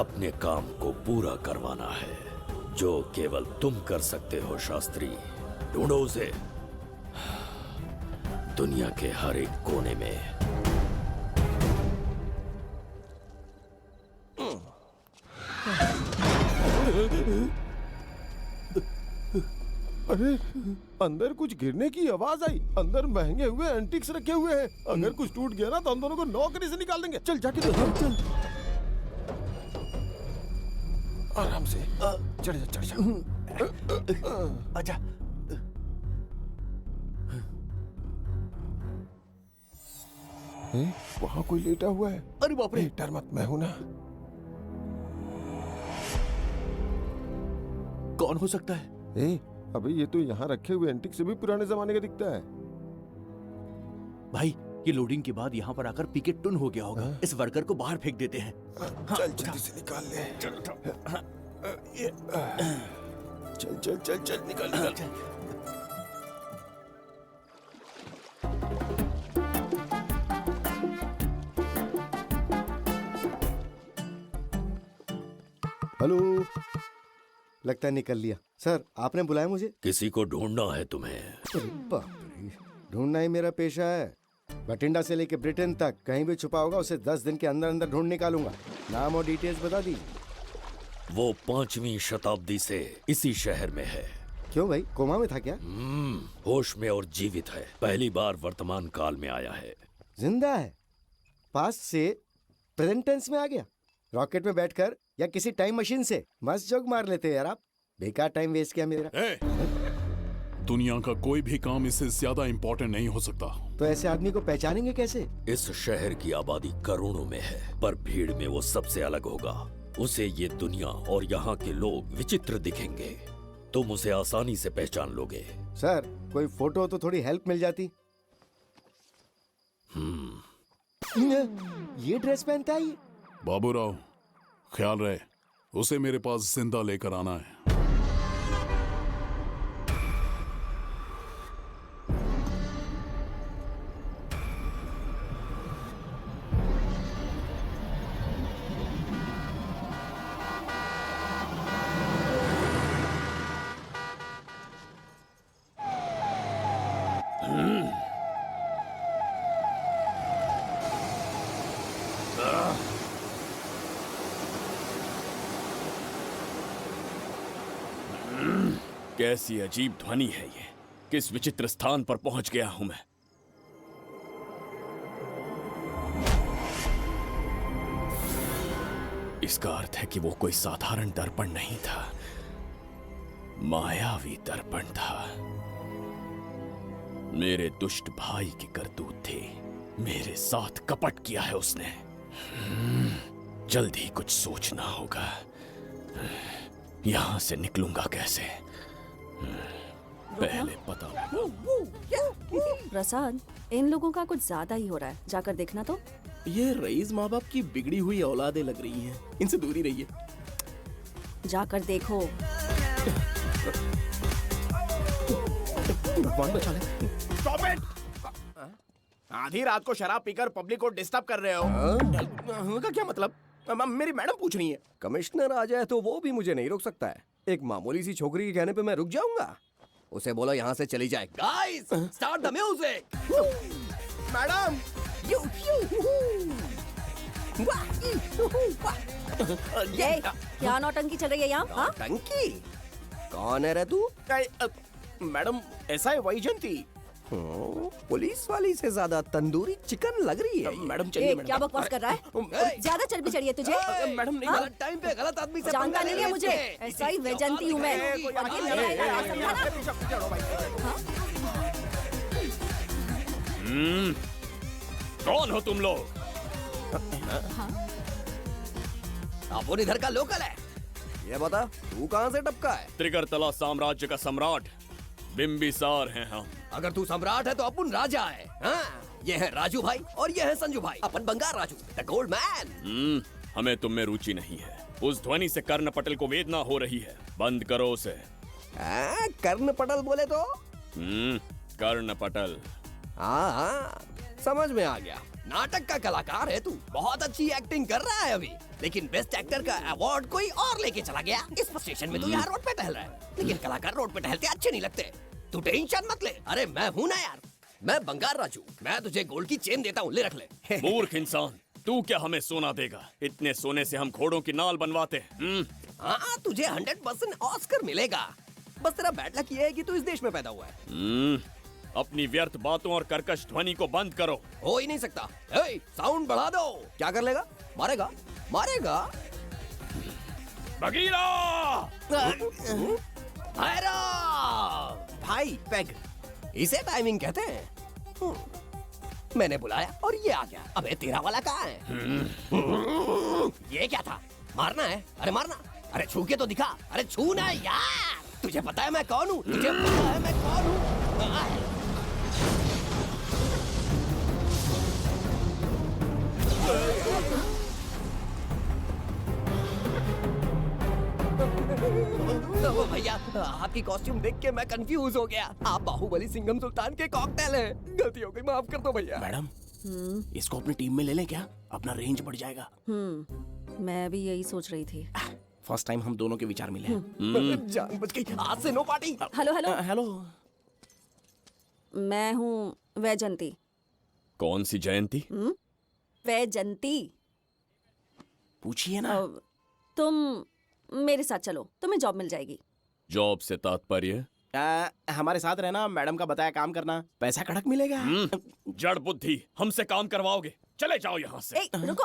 अपने काम को पूरा करवाना है, जो केवल तुम कर सकते हो शास्त्री। ढूंढो उसे दुनिया के हर एक कोने में। अरे, अंदर कुछ गिरने की आवाज आई। अंदर महंगे हुए एंटिक्स रखे हुए हैं। अगर कुछ टूट गया ना तो हम दोनों को नौकरी से निकाल देंगे। चल जाके देख। चल आराम से चढ़ जा, चढ़ जा। आजा। वहाँ कोई लेटा हुआ है। अरे बाप रे। डर मत, मैं हूं ना। कौन हो सकता है? अबे ये तो यहाँ रखे हुए एंटिक से भी पुराने जमाने का दिखता है। भाई, ये लोडिंग के बाद यहाँ पर आकर पीके टुन हो गया होगा। इस वर्कर को बाहर फेंक देते हैं। चल जल्दी से निकाल ले। चल चल चल चल निकाल निकाल। हेलो, लगता है निकल लिया। सर, आपने बुलाया मुझे? किसी को ढूंढना है तुम्हें। अरे बाप रे, ढूंढना ही मेरा पेशा है। बठिंडा से लेके ब्रिटेन तक कहीं भी छुपा होगा उसे 10 दिन के अंदर अंदर ढूंढ निकालूंगा। नाम और डिटेल्स बता दीजिए। वो 5वीं शताब्दी से इसी शहर में है। क्यों भाई, कोमा में था क्या? होश में और जीवित है। पहली बार वर्तमान काल में आया है। जिंदा है? पास्ट से प्रेजेंट टेंस में आ गया? रॉकेट में बैठकर या किसी टाइम मशीन से मस्त जोक मार लेते हैं यार आप। बेकार टाइम वेस्ट किया मेरा। दुनिया का कोई भी काम इससे ज्यादा इम्पोर्टेंट नहीं हो सकता। तो ऐसे आदमी को पहचानेंगे कैसे? इस शहर की आबादी करोड़ों में है, पर भीड़ में वो सबसे अलग होगा। उसे ये दुनिया और यहाँ के लोग विचित्र दिखेंगे। तुम उसे आसानी से पहचान लोगे। सर, कोई फोटो तो थोड़ी हेल्प मिल जाती। ये ड्रेस पहनता है ये? बाबूराव, ख्याल रहे, उसे मेरे पास जिंदा लेकर आना है। कैसी अजीब ध्वनि है ये। किस विचित्र स्थान पर पहुंच गया हूं मैं। इसका अर्थ है कि वो कोई साधारण दर्पण नहीं था, मायावी दर्पण था। मेरे दुष्ट भाई की करतूत थी। मेरे साथ कपट किया है उसने। जल्द ही कुछ सोचना होगा। यहां से निकलूंगा कैसे, पहले पता लगा। प्रसाद, इन लोगों का कुछ ज्यादा ही हो रहा है। जाकर देखना तो। ये रईस माँ बाप की बिगड़ी हुई औलादें लग रही हैं। इनसे दूरी रहिए। जाकर देखो। भगवान बचा ले। Stop it! आधी रात को शराब पीकर पब्लिक को डिस्टर्ब कर रहे हो। का क्या मतलब? मेरी मैडम पूछ रही है। कमिश्नर आ जाए तो वो भी मुझे नहीं रोक सकता है। एक मामूली सी छोकरी के कहने पे मैं रुक जाऊंगा? उसे बोलो यहाँ से चली जाए। Guys, start the music. Madam, क्या नौटंकी चल रही है यहाँ? हाँ? टंकी? कौन है रे तू? मैडम, ऐसा है वैजयंती। पुलिस वाली से ज्यादा तंदूरी चिकन लग रही है। मैडम चलिए। क्या बकवास कर रहा है? ज्यादा चर्बी चढ़ी है तुझे? मैडम नहीं, गलत टाइम पे गलत आदमी से जानता नहीं है मुझे। ऐसा ही वैजयंती हूँ मैं। कौन हो तुम लोग? अपन इधर का लोकल है। ये बता, तू कहाँ से टपका है? त्रिगर्तला साम्राज्य का सम्राट बिंबिसार हैं हम। अगर तू सम्राट है तो अपन राजा है। हाँ? ये है राजू भाई और ये है संजू भाई, अपन बंगार राजू, द गोल्ड मैन। हमें तुम में रुचि नहीं है। उस ध्वनि से कर्ण पटल को वेदना हो रही है, बंद करो उसे। कर्ण पटल बोले तो? कर्ण पटल। हाँ, समझ में आ गया। नाटक का कलाकार है तू, बहुत अच्छी एक्टिंग कर रहा है अभी, लेकिन बेस्ट एक्टर का अवार्ड कोई और लेके चला गया। इस स्टेशन में तू यहाँ रोड पे टहल रहा है, लेकिन कलाकार रोड पे टहलते अच्छे नहीं लगते। तू टेंशन मत ले। अरे मैं हूँ ना यार, मैं बंगार राजू। मैं तुझे गोल्ड की चेन देता हूँ, ले रख ले। मूर्ख इंसान, तू क्या हमें सोना देगा? इतने सोने से हम घोड़ों की नाल बनवाते हैं। हाँ, तुझे 100% ऑस्कर मिलेगा। बस तेरा बैड लक ये है कि तू इस देश में पैदा हुआ है। अपनी व्यर्थ बातों और कर्कश ध्वनि को बंद करो। हो ही नहीं सकता। साउंड बढ़ा दो। क्या कर लेगा? मारेगा? मारेगा? बगीरा! भाई पैग, इसे टाइमिंग कहते हैं। मैंने बुलाया और ये आ गया। अबे तेरा वाला कहाँ है? ये क्या था? मारना है? अरे मारना। अरे छू के तो दिखा। अरे छूना है यार। तुझे पता है मैं कौन हूँ? तुझे पता है मैं कौन हूँ? भैया, आपकी कॉस्ट्यूम देख के मैं कंफ्यूज हो गया। आप बाहुबली सिंघम सुल्तान के कॉकटेल हैं। गलती हो गई, माफ कर दो भैया। मैडम, इसको अपनी टीम में ले लें क्या? अपना रेंज बढ़ जाएगा। मैं भी यही सोच रही थी। फर्स्ट टाइम हम दोनों के विचार मिले। जान बच गई। आज से no party. Hello hello hello, मैं हूँ वैजयंती। कौन सी जयंती? वैजयंती। पूछिए ना। तुम मेरे साथ चलो, तुम्हें जॉब मिल जाएगी। जॉब से तात्पर्य? हमारे साथ रहना, मैडम का बताया काम करना, पैसा कड़क मिलेगा। जड़ बुद्धि, हमसे काम करवाओगे? चले जाओ यहाँ से। रुको।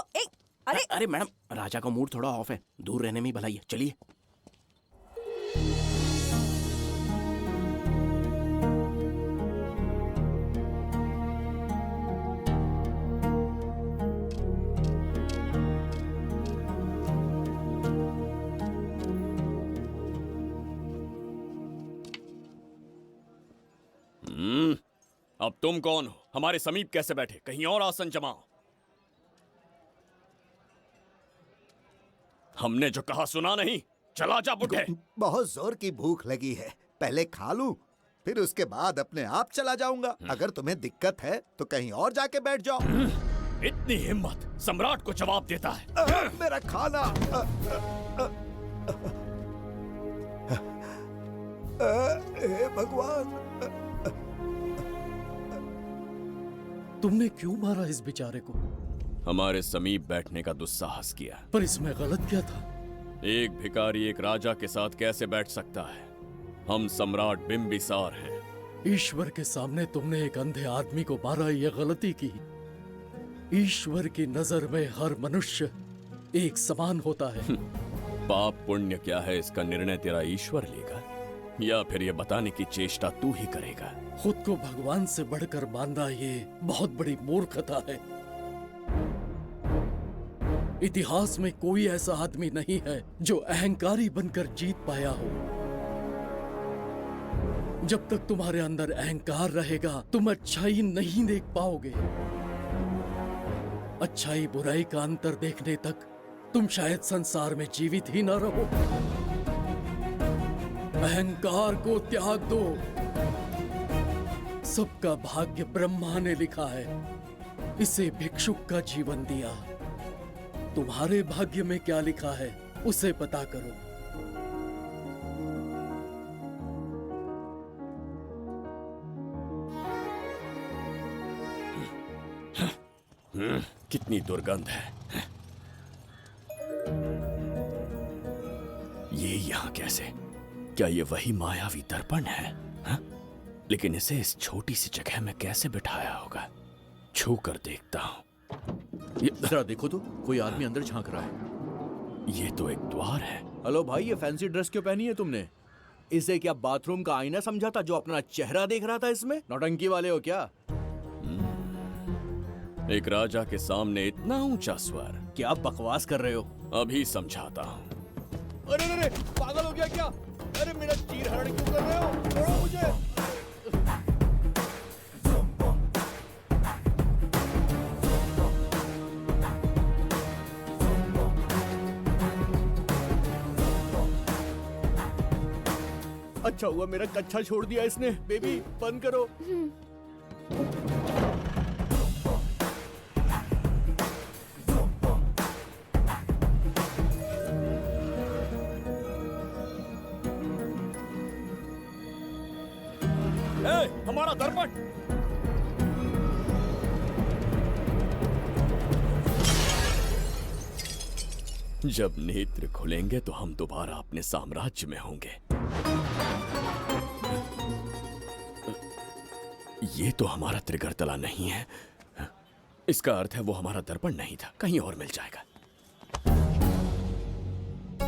अरे मैडम, राजा का मूड थोड़ा ऑफ है, दूर रहने में भलाई है। चलिए। अब तुम कौन हो? हमारे समीप कैसे बैठे? कहीं और आसन जमाओ। हमने जो कहा सुना नहीं? चला जा बुढ़े। बहुत जोर की भूख लगी है, पहले खा लूं, फिर उसके बाद अपने आप चला जाऊंगा। अगर तुम्हें दिक्कत है तो कहीं और जाके बैठ जाओ। इतनी हिम्मत, सम्राट को जवाब देता है। मेरा खाना। हे भगवान, तुमने क्यों मारा इस बेचारे को? हमारे समीप बैठने का दुस्साहस किया। पर इसमें गलत क्या था? एक भिखारी एक राजा के साथ कैसे बैठ सकता है? हम सम्राट बिंबिसार हैं। ईश्वर के सामने तुमने एक अंधे आदमी को मारा, यह गलती की। ईश्वर की नजर में हर मनुष्य एक समान होता है। पाप पुण्य क्या है इसका निर्णय तेरा ईश्वर लेगा, या फिर ये बताने की चेष्टा तू ही करेगा? खुद को भगवान से बढ़कर मानना ये बहुत बड़ी मूर्खता है। इतिहास में कोई ऐसा आदमी नहीं है जो अहंकारी बनकर जीत पाया हो। जब तक तुम्हारे अंदर अहंकार रहेगा तुम अच्छाई नहीं देख पाओगे। अच्छाई बुराई का अंतर देखने तक तुम शायद संसार में जीवित ही न रहो। अहंकार को त्याग दो। सबका भाग्य ब्रह्मा ने लिखा है, इसे भिक्षुक का जीवन दिया। तुम्हारे भाग्य में क्या लिखा है उसे पता करो। कितनी दुर्गंध है। ये यहाँ कैसे? क्या ये वही मायावी दर्पण है? हा? लेकिन इसे इस छोटी सी जगह में कैसे बिठाया होगा? छू कर देखता हूँ। जरा देखो तो, कोई आदमी अंदर झांक रहा है। ये तो एक द्वार है। हेलो भाई, ये फैंसी ड्रेस क्यों पहनी है तुमने? इसे क्या बाथरूम का आईना समझा था जो अपना चेहरा देख रहा था इसमें? नौटंकी वाले हो क्या? एक राजा के सामने इतना ऊंचा स्वर। क्या बकवास कर रहे हो? अभी समझाता हूँ। अरे अरे, पागल हो गया क्या? अरे मेरा चीर हरण क्यों कर रहे हो? छोड़ो मुझे। अच्छा हुआ मेरा कच्छा छोड़ दिया इसने। बेबी बंद करो। हमारा दर्पण। जब नेत्र खुलेंगे तो हम दोबारा अपने साम्राज्य में होंगे। ये तो हमारा त्रिगर्तला नहीं है। इसका अर्थ है वो हमारा दर्पण नहीं था, कहीं और मिल जाएगा।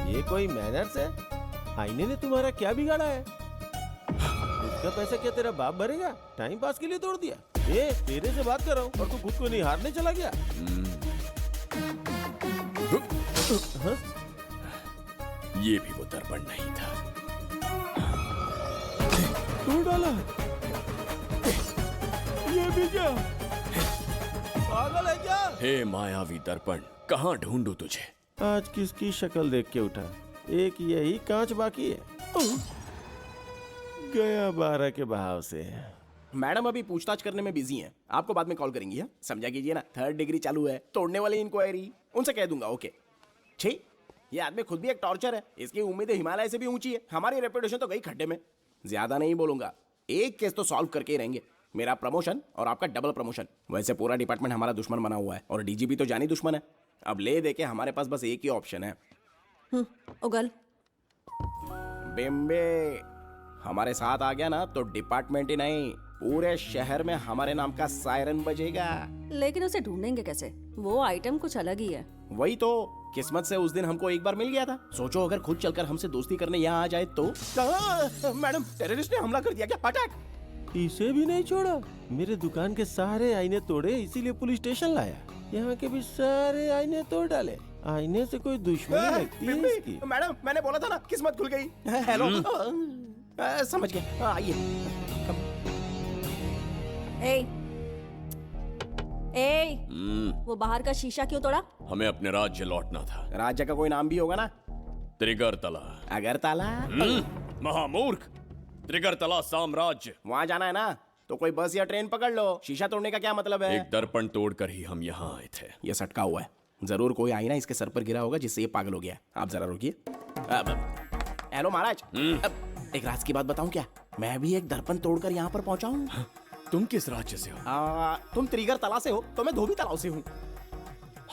ये कोई मैनर्स है? आईने ने तुम्हारा क्या बिगाड़ा है? इसका पैसा क्या तेरा बाप भरेगा? टाइम पास के लिए तोड़ दिया। ये तेरे से बात कर रहा हूँ और तू खुद को निहारने चला गया। हाँ? ये भी वो दर्पण नहीं था। तोड़ डाला। ये भी क्या? पागल है क्या? हे मायावी दर्पण, कहाँ ढूंढूं तुझे? आज किसकी शक्ल देख के उठा? एक यही कांच बाकी है। गया 12 के बहाव से। मैडम अभी पूछताछ करने में बिजी हैं। आपको बाद में कॉल करेंगी। है समझा कीजिए ना, 3rd डिग्री चालू है। तोड़ने वाली इंक्वायरी उनसे कह दूंगा। ओके ठीक। ये आदमी खुद भी एक टॉर्चर है। इसकी उम्मीदें हिमालय से भी ऊंची है। हमारी रेपुटेशन तो गई खड्डे में। ज्यादा नहीं बोलूंगा, एक केस तो सॉल्व करके ही रहेंगे। मेरा प्रमोशन और आपका डबल प्रमोशन। वैसे पूरा डिपार्टमेंट हमारा दुश्मन बना हुआ है और डीजीपी तो जानी दुश्मन है। अब ले दे के हमारे पास बस एक ही ऑप्शन है। उगल बिम्बे हमारे साथ आ गया ना तो डिपार्टमेंट ही नहीं, पूरे शहर में हमारे नाम का सायरन बजेगा। लेकिन उसे ढूंढेंगे कैसे? वो आइटम कुछ अलग ही है। वही तो, किस्मत से उस दिन हमको एक बार मिल गया था। सोचो अगर खुद चलकर हमसे दोस्ती करने यहाँ आ जाए तो। मैडम टेररिस्ट ने हमला कर दिया क्या? अटैक। इसे भी नहीं छोड़ा। मेरे दुकान के सारे आईने तोड़े, इसीलिए पुलिस स्टेशन लाया। यहाँ के भी सारे आईने तोड़ डाले। आईने से कोई दुश्मनी लगती है इसकी। मैडम मैंने बोला था ना, किस्मत खुल गई। हेलो समझ गए, आइए। वो बाहर का शीशा क्यों तोड़ा? हमें अपने राज्य लौटना था। राज्य का कोई नाम भी होगा ना? त्रिगर्तला। अगरतला? महामूर्ख, त्रिगर्तला साम्राज्य। वहाँ जाना है ना तो कोई बस या ट्रेन पकड़ लो। शीशा तोड़ने का क्या मतलब है? एक दर्पण तोड़कर ही हम यहाँ आए थे। ये सटका हुआ है, जरूर कोई आईना इसके सर पर गिरा होगा जिससे ये पागल हो गया। आप जरा रुकिए। हेलो महाराज, एक राज की बात बताऊं क्या? मैं भी एक दर्पण तोड़कर यहाँ पर पहुंचा हूँ। तुम किस राज्य से हो? तुम त्रिगर्तला से हो तो मैं धोबी तालाब से हूँ।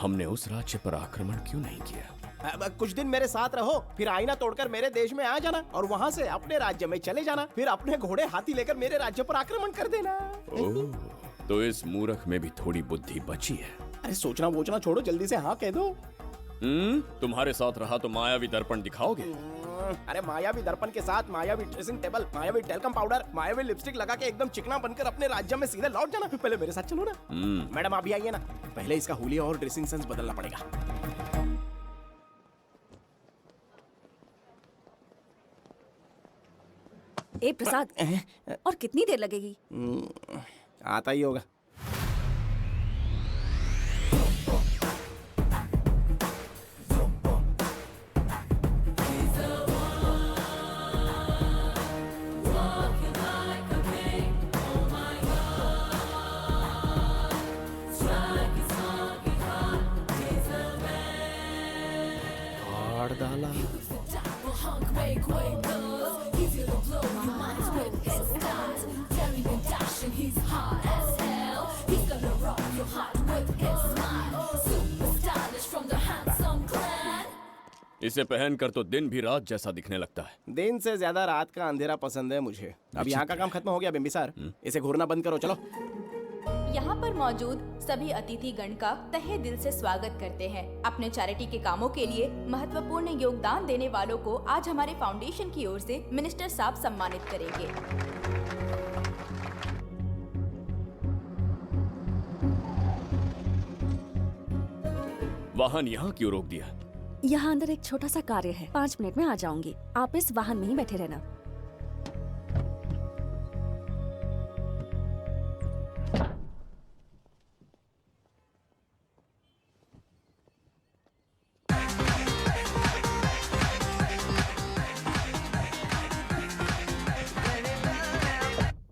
हमने उस राज्य पर आक्रमण क्यों नहीं किया? कुछ दिन मेरे साथ रहो, फिर आईना तोड़कर मेरे देश में आ जाना और वहाँ से अपने राज्य में चले जाना। फिर अपने घोड़े हाथी लेकर मेरे राज्य पर आक्रमण कर देना। ओह, तो इस मूर्ख में भी थोड़ी बुद्धि बची है। अरे सोचना वोचना छोड़ो, जल्दी से हाँ कह दो। तुम्हारे साथ रहा तो मायावी दर्पण दिखाओगे? अरे मायावी दर्पण के साथ मायावी ड्रेसिंग टेबल, मायावी टेल्कम पाउडर, मायावी लिपस्टिक लगा के एकदम चिकना बनकर अपने राज्य में सीधे लौट जाना। पहले मेरे साथ चलो ना। मैडम अभी आइए ना, पहले इसका हुलिया और ड्रेसिंग सेंस बदलना पड़ेगा। ए प्रसाद, और कितनी देर लगेगी? आता ही होगा। इसे पहनकर तो दिन भी रात जैसा दिखने लगता है। दिन से ज्यादा रात का अंधेरा पसंद है मुझे। अब यहाँ का काम खत्म हो गया बिम्बिसार, इसे घूरना बंद करो, चलो। यहाँ पर मौजूद सभी अतिथि गण का तहे दिल से स्वागत करते हैं। अपने चैरिटी के कामों के लिए महत्वपूर्ण योगदान देने वालों को आज हमारे फाउंडेशन की ओर से मिनिस्टर साहब सम्मानित करेंगे। वाहन यहाँ क्यों रोक दिया? यहाँ अंदर एक छोटा सा कार्य है, 5 मिनट में आ जाऊंगी। आप इस वाहन में ही बैठे रहना।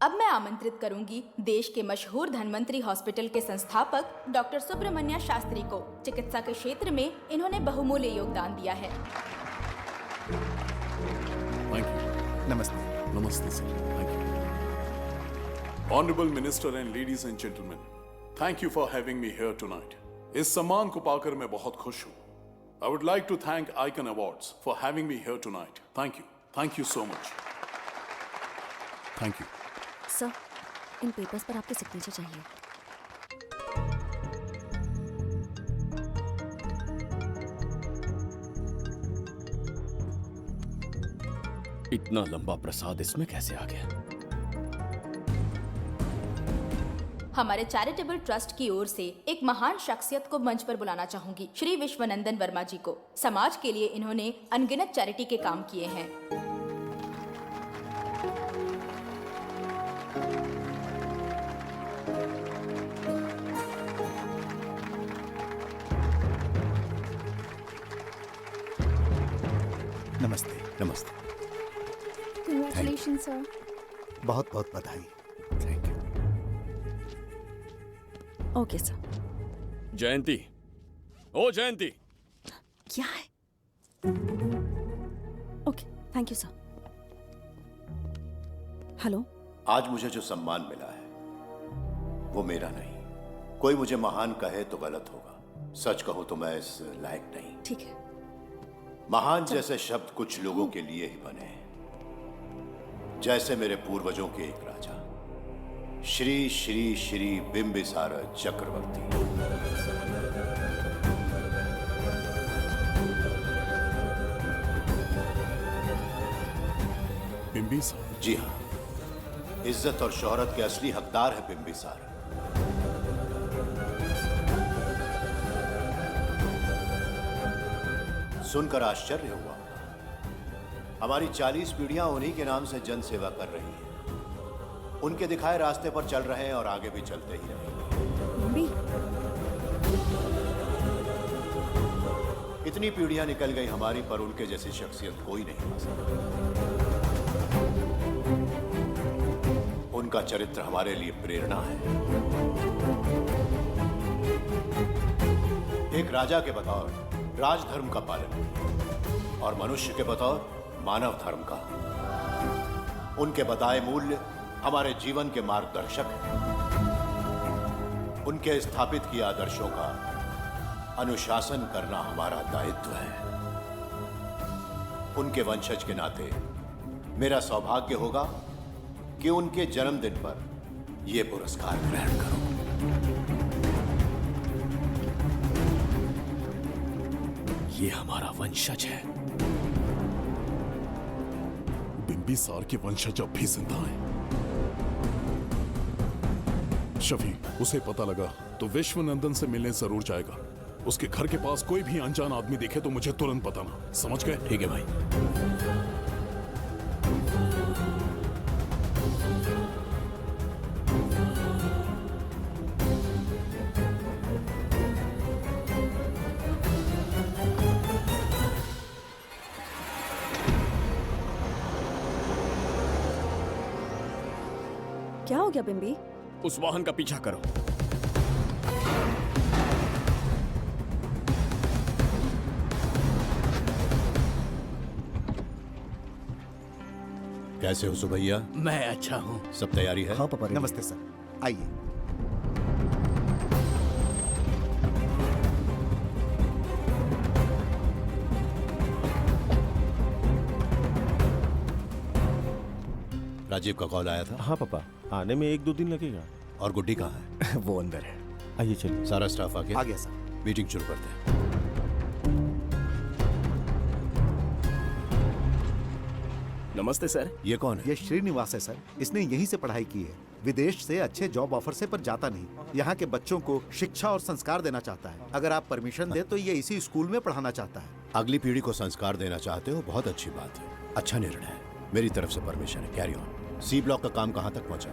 अब मैं आमंत्रित करूंगी देश के मशहूर धन्वंतरी हॉस्पिटल के संस्थापक डॉक्टर सुब्रमण्य शास्त्री को। चिकित्सा के क्षेत्र में इन्होंने बहुमूल्य योगदान दिया है। नमस्ते। नमस्ते sir, thank you. Honourable minister and ladies and gentleman, thank you for having me here tonight. इस सम्मान को पाकर मैं बहुत खुश हूँ। I would like to thank icon awards for having me here tonight. Thank you so much. Thank you. Sir, इन papers पर आपके सिग्नेचर चाहिए। इतना लंबा प्रसाद इसमें कैसे आ गया? हमारे चैरिटेबल ट्रस्ट की ओर से एक महान शख्सियत को मंच पर बुलाना चाहूंगी, श्री विश्वनंदन वर्मा जी को। समाज के लिए इन्होंने अनगिनत चैरिटी के काम किए हैं। नमस्ते। नमस्ते। Congratulations, sir. बहुत बहुत बधाई। Thank you. Okay sir. Jayanti, ओ जयंती। क्या है? Okay, thank you sir. Hello. आज मुझे जो सम्मान मिला है वो मेरा नहीं। कोई मुझे महान कहे तो गलत होगा, सच कहूं तो मैं इस लायक नहीं। ठीक है। महान जैसे शब्द कुछ लोगों के लिए ही बने हैं, जैसे मेरे पूर्वजों के एक राजा श्री श्री श्री बिंबिसार चक्रवर्ती। बिंबिसार? जी हाँ, इज्जत और शोहरत के असली हकदार है बिंबिसार। सुनकर आश्चर्य हुआ। हमारी 40 पीढ़ियां उन्हीं के नाम से जन सेवा कर रही हैं। उनके दिखाए रास्ते पर चल रहे हैं और आगे भी चलते ही रहेंगे। इतनी पीढ़ियां निकल गई हमारी, पर उनके जैसी शख्सियत कोई नहीं पा सकता। उनका चरित्र हमारे लिए प्रेरणा है। एक राजा के बतौर राजधर्म का पालन और मनुष्य के बतौर मानव धर्म का। उनके बताए मूल्य हमारे जीवन के मार्गदर्शक हैं। उनके स्थापित किए आदर्शों का अनुशासन करना हमारा दायित्व है। उनके वंशज के नाते मेरा सौभाग्य होगा कि उनके जन्मदिन पर यह पुरस्कार ग्रहण करूं। ये हमारा वंशज है। बिंबिसार के वंशज अब भी जिंदा हैं। शफी, उसे पता लगा तो विश्वनंदन से मिलने जरूर जाएगा। उसके घर के पास कोई भी अनजान आदमी दिखे तो मुझे तुरंत बताना। समझ गए? ठीक है भाई। क्या हो गया बिम्बी? उस वाहन का पीछा करो। कैसे हो सुभैया? मैं अच्छा हूँ। सब तैयारी है? हाँ पापा। नमस्ते सर, आइए। राजीव का कॉल आया था? हाँ पापा, आने में 1-2 दिन लगेगा। और गुड्डी कहाँ है? वो अंदर है। आइए चलिए। सारा स्टाफ आ गया? आ गया सर। मीटिंग शुरू करते हैं। नमस्ते सर। ये कौन है? ये श्रीनिवास है सर। इसने यहीं से पढ़ाई की है। विदेश से अच्छे जॉब ऑफर से पर जाता नहीं। यहाँ के बच्चों को शिक्षा और संस्कार देना चाहता है। अगर आप परमिशन दे तो ये इसी स्कूल में पढ़ाना चाहता है। अगली पीढ़ी को संस्कार देना चाहते हो, बहुत अच्छी बात है, अच्छा निर्णय है। मेरी तरफ से परमिशन है, कैरी ऑन। सी ब्लॉक का काम कहाँ तक पहुँचा?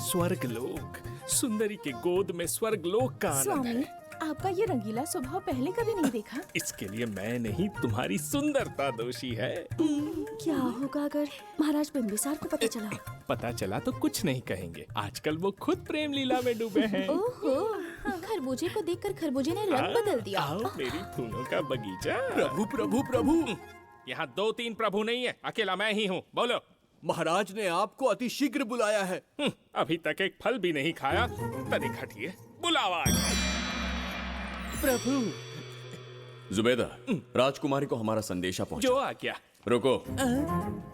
स्वर्गलोक, सुंदरी के गोद में स्वर्गलोक का आनंद स्वामी, है। आपका ये रंगीला स्वभाव पहले कभी नहीं देखा। इसके लिए मैं नहीं, तुम्हारी सुंदरता दोषी है। क्या होगा अगर महाराज बिंबिसार को पता चला? पता चला तो कुछ नहीं कहेंगे। आजकल वो खुद प्रेम लीला में डूबे हैं। ओहो, खरबूजे को देखकर खरबूजे ने रंग बदल दिया। आओ मेरी फूलों का बगीचा। प्रभु प्रभु प्रभु, यहाँ 2-3 प्रभु नहीं है, अकेला मैं ही हूँ। बोलो। महाराज ने आपको अति शीघ्र बुलाया है। अभी तक एक फल भी नहीं खाया, तनिक हटिए, बुलावा। प्रभु। जुबेदा, राजकुमारी को हमारा संदेशा पहुंचा। जो आ गया। रुको,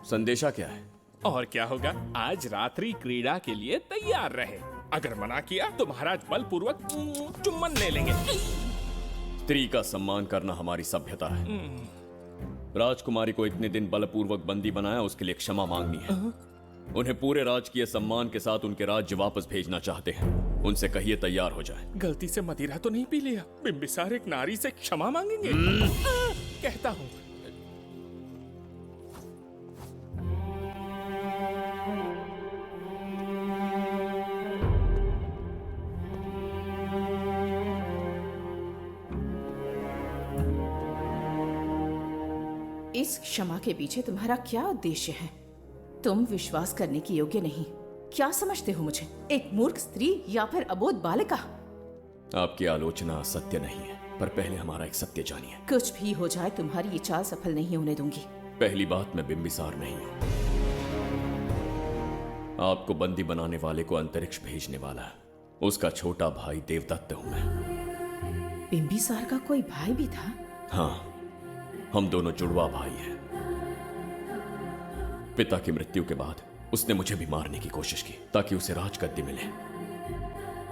संदेशा क्या है? और क्या होगा, आज रात्रि क्रीड़ा के लिए तैयार रहे। अगर मना किया तो महाराज बलपूर्वक चुम्बन ले लेंगे। स्त्री का सम्मान करना हमारी सभ्यता है। राजकुमारी को इतने दिन बलपूर्वक बंदी बनाया, उसके लिए क्षमा मांगनी है। उन्हें पूरे राजकीय सम्मान के साथ उनके राज्य वापस भेजना चाहते हैं। उनसे कहिए तैयार हो जाए। गलती से मदिरा तो नहीं पी लिया? बिम्बिसार एक नारी से क्षमा मांगेंगे? कहता हूँ। इस क्षमा के पीछे तुम्हारा क्या उद्देश्य है? तुम विश्वास करने की योग्य नहीं। क्या समझते हो मुझे? एक मूर्ख स्त्री या फिर अबोध बालिका? आपकी आलोचना सत्य नहीं है, पर पहले हमारा एक सत्य जानिए। कुछ भी हो जाए, तुम्हारी ये चाल सफल नहीं होने दूंगी। पहली बात, मैं बिम्बिसार नहीं हूं। आपको बंदी बनाने वाले को अंतरिक्ष भेजने वाला उसका छोटा भाई देवदत्त हूं मैं। बिम्बिसार का कोई भाई भी था? हाँ, हम दोनों जुड़वा भाई हैं। पिता की मृत्यु के बाद उसने मुझे भी मारने की कोशिश की ताकि उसे राजगद्दी मिले।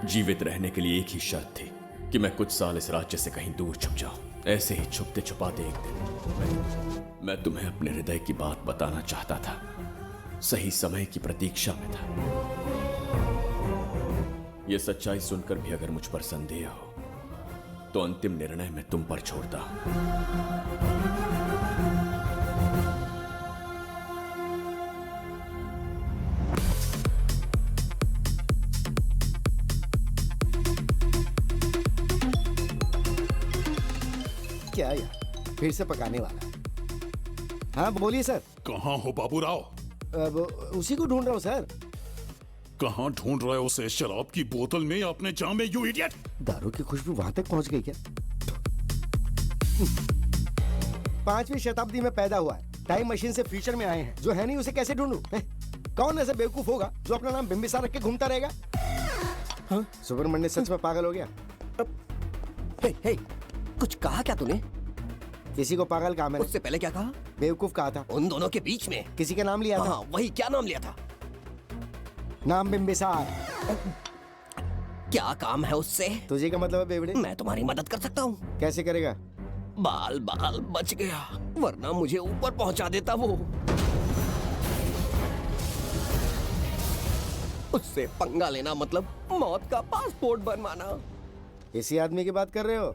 जीवित रहने के लिए एक ही शर्त थी कि मैं कुछ साल इस राज्य से कहीं दूर छुप जाऊं। ऐसे ही छुपते छुपाते एक दिन मैं तुम्हें अपने हृदय की बात बताना चाहता था। सही समय की प्रतीक्षा में था। यह सच्चाई सुनकर भी अगर मुझ पर संदेह हो तो अंतिम निर्णय मैं तुम पर छोड़ता हूं। क्या यार, फिर से पकाने वाला? हाँ बोलिए सर। कहाँ हो बाबूराव? अब उसी को ढूंढ रहा हूँ सर। कहाँ ढूंढ रहे हो उसे? शराब की बोतल में या अपने जाम में, यू इडियट? दारू की खुशबू वहां तक पहुंच गई क्या? 5वीं शताब्दी में पैदा हुआ है, टाइम मशीन से फ्यूचर में आए हैं। जो है नहीं उसे कैसे ढूंढूं? कौन ऐसा बेवकूफ होगा जो अपना नाम बिम्बिसार रख के घूमता रहेगा? हाँ? सुब्रमण्य सच में पागल हो गया। हे, कुछ कहा क्या तूने? किसी को पागल कहा मैंने। उससे पहले क्या कहा? बेवकूफ कहा था। उन दोनों के बीच में किसी का नाम लिया था। हाँ, वही। क्या नाम लिया था? नाम बिम्बिसार। क्या काम है उससे? तुझे का मतलब है बेवड़े? मैं तुम्हारी मदद कर सकता हूँ। कैसे करेगा? बाल बच गया, वरना मुझे ऊपर पहुंचा देता वो। उससे पंगा लेना मतलब मौत का पासपोर्ट बनवाना। इसी आदमी की बात कर रहे हो?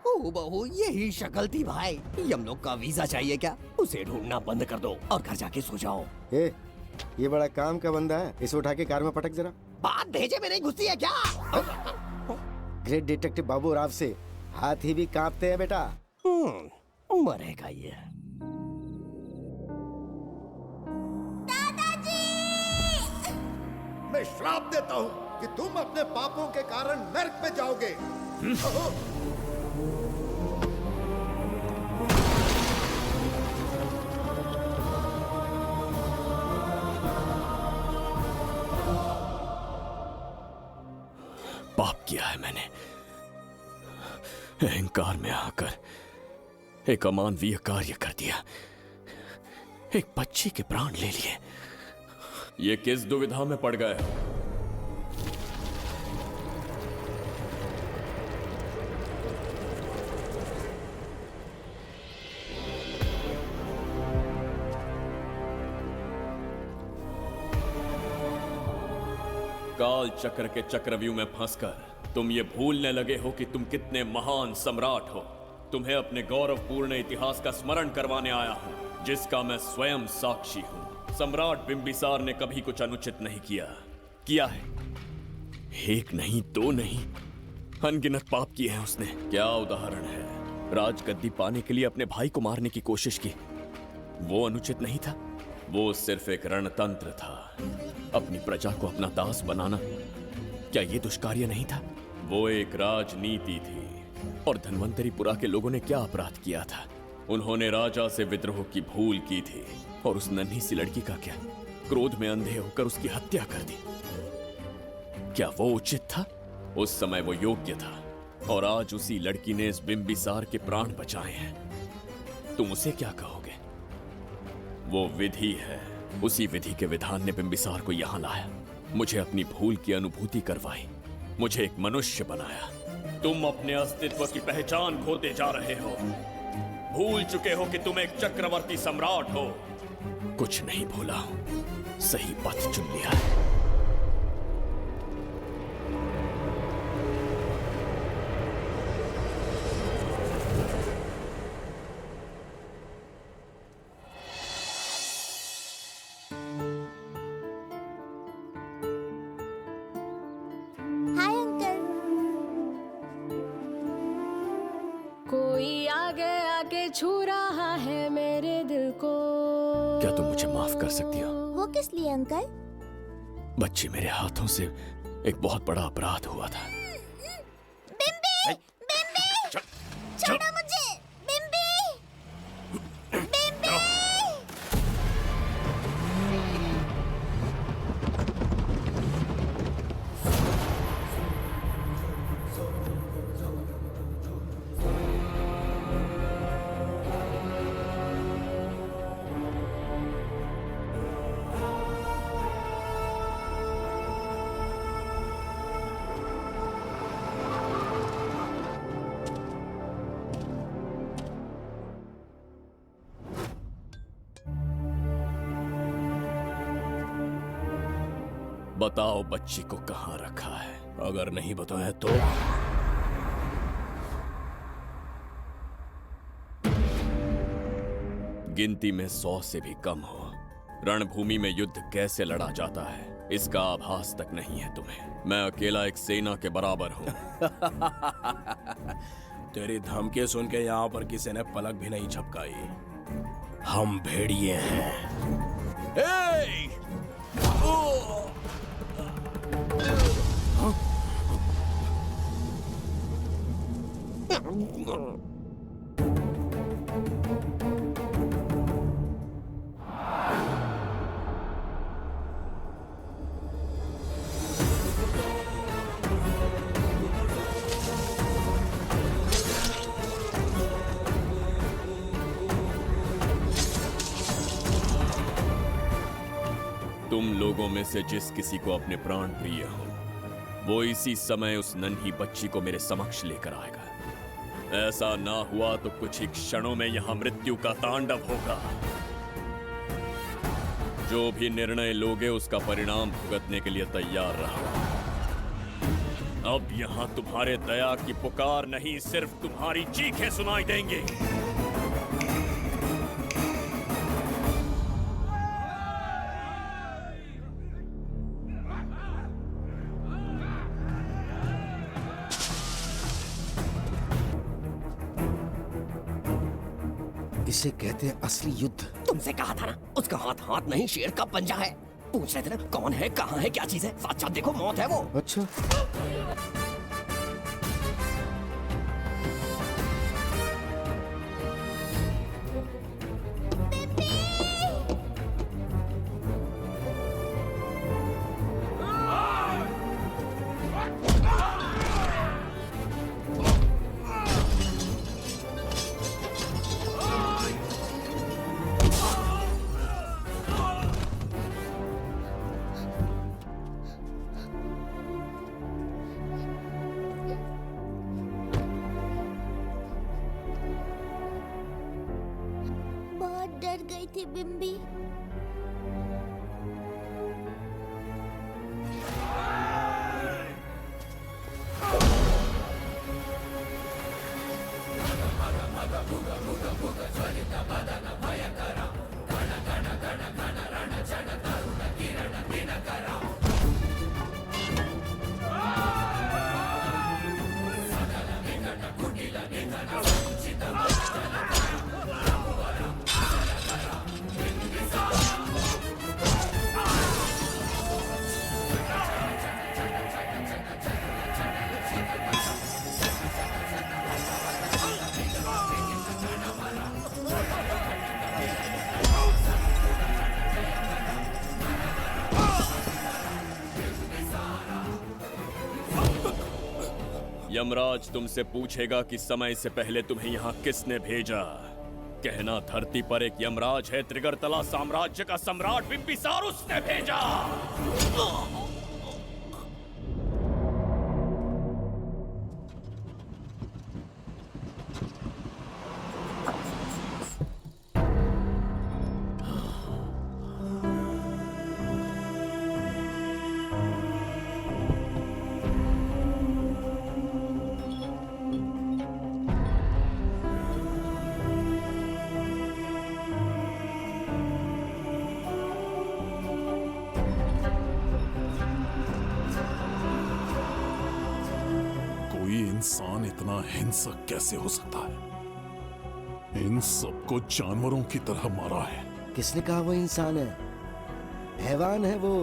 ओ बहू, यही शक्ल थी भाई। यमलोक का वीजा चाहिए क्या? उसे ढूंढना बंद कर दो और घर जाके सो जाओ। ये बड़ा काम का बंदा है, इसे उठा के कार में पटक जरा। बात भेजे में नहीं घुसती है क्या? ग्रेट डिटेक्टिव बाबू राव से हाथी भी कांपते हैं बेटा। मरेगा ये। मैं श्राप देता हूँ कि तुम अपने पापों के कारण नर्क में जाओगे। पाप किया है मैंने। अहंकार में आकर एक अमानवीय कार्य कर दिया। एक बच्ची के प्राण ले लिए। ये किस दुविधा में पड़ गए? काल चक्र के चक्रव्यूह में फंसकर तुम ये भूलने लगे हो कि तुम कितने महान सम्राट हो। तुम्हें अपने गौरवपूर्ण इतिहास का स्मरण करवाने आया हूं, जिसका मैं स्वयं साक्षी हूं। सम्राट बिम्बिसार ने कभी कुछ अनुचित नहीं किया है। एक नहीं, दो नहीं, अनगिनत पाप किए हैं उसने। क्या उदाहरण है? राजगद्दी पाने के लिए अपने भाई को मारने की कोशिश की। वो अनुचित नहीं था? वो सिर्फ एक रणतंत्र था। अपनी प्रजा को अपना दास बनाना, क्या ये दुष्कार्य नहीं था? वो एक राजनीति थी। और धन्वंतरीपुरा के लोगों ने क्या अपराध किया था? उन्होंने राजा से विद्रोह की भूल की थी। और उस नन्ही सी लड़की का क्या? क्रोध में अंधे होकर उसकी हत्या कर दी। क्या वो उचित था? उस समय वो योग्य था। और आज उसी लड़की ने इस बिम्बिसार के प्राण बचाए हैं। तुम उसे क्या कहोगे? वो विधि है। उसी विधि के विधान ने बिम्बिसार को यहां लाया, मुझे अपनी भूल की अनुभूति करवाई, मुझे एक मनुष्य बनाया। तुम अपने अस्तित्व की पहचान खोते जा रहे हो। भूल चुके हो कि तुम एक चक्रवर्ती सम्राट हो। कुछ नहीं भूला हूं, सही पथ चुन लिया है। Hi uncle. कोई आगे आके छू रहा है मेरे दिल को। क्या तुम मुझे माफ कर सकती हो? वो किस लिए अंकल? बच्ची, मेरे हाथों से एक बहुत बड़ा अपराध हुआ था। बिम्बी! बिम्बी! छोड़ो मुझे! बिम्बी! बिम्बी! बताओ बच्ची को कहाँ रखा है? अगर नहीं बताया तो गिनती में 100 से भी कम हो। रणभूमि में युद्ध कैसे लड़ा जाता है इसका आभास तक नहीं है तुम्हें। मैं अकेला एक सेना के बराबर हूँ। तेरी धमकी सुन के यहाँ पर किसी ने पलक भी नहीं झपकाई। हम भेड़िए हैं। Hey! तुम लोगों में से जिस किसी को अपने प्राण प्रिय हो, वो इसी समय उस नन्ही बच्ची को मेरे समक्ष लेकर आएगा। ऐसा ना हुआ तो कुछ ही क्षणों में यहां मृत्यु का तांडव होगा। जो भी निर्णय लोगे उसका परिणाम भुगतने के लिए तैयार रहो। अब यहां तुम्हारे दया की पुकार नहीं, सिर्फ तुम्हारी चीखें सुनाई देंगी। इसे कहते हैं असली युद्ध। तुमसे कहा था ना, उसका हाथ हाथ नहीं शेर का पंजा है। पूछ रहे थे ना कौन है, कहाँ है, क्या चीज है? साथ देखो, मौत है वो। अच्छा। बहुत डर गई थी बिम्बी। यमराज तुमसे पूछेगा कि समय से पहले तुम्हें यहाँ किसने भेजा। कहना धरती पर एक यमराज है, त्रिगर्तला साम्राज्य का सम्राट बिम्बिसार उसने भेजा। इंसान इतना हिंसक कैसे हो सकता है? इन सबको जानवरों की तरह मारा है। किसने कहा वो इंसान है? हैवान है वो।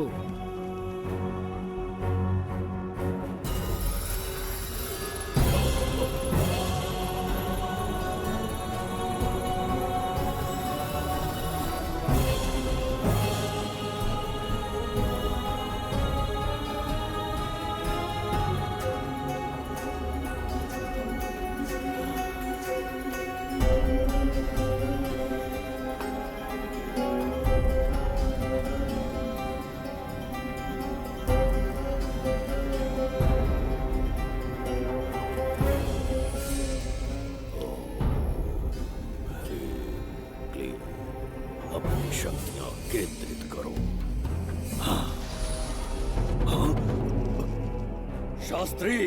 अपनी शक्तियां केंद्रित करो। शास्त्री,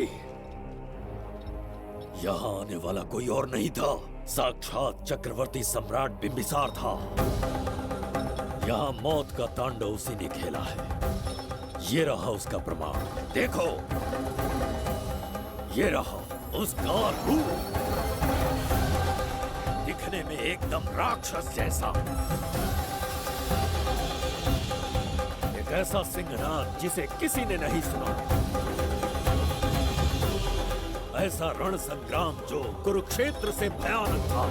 यहां आने वाला कोई और नहीं था, साक्षात चक्रवर्ती सम्राट बिंबिसार था। यहां मौत का तांडव उसी ने खेला है। ये रहा उसका प्रमाण, देखो, ये रहा उसका रूप, दिखने में एकदम राक्षस जैसा। एक ऐसा सिंहनाद जिसे किसी ने नहीं सुना, ऐसा रण संग्राम जो कुरुक्षेत्र से भयानक था।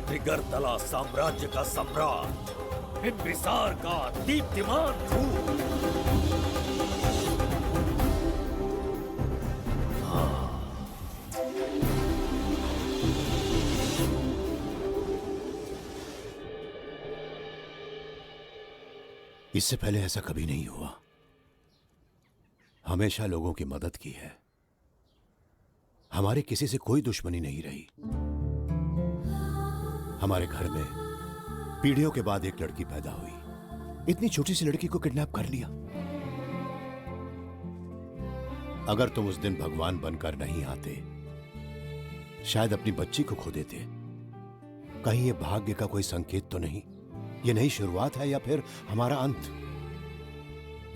त्रिगर्तला साम्राज्य का सम्राट बिंबिसार का दीप्तिमान रूप। इससे पहले ऐसा कभी नहीं हुआ। हमेशा लोगों की मदद की है। हमारे किसी से कोई दुश्मनी नहीं रही। हमारे घर में पीढ़ियों के बाद एक लड़की पैदा हुई। इतनी छोटी सी लड़की को किडनैप कर लिया। अगर तुम उस दिन भगवान बनकर नहीं आते, शायद अपनी बच्ची को खो देते। कहीं ये भाग्य का कोई संकेत तो नहीं? ये नई शुरुआत है या फिर हमारा अंत?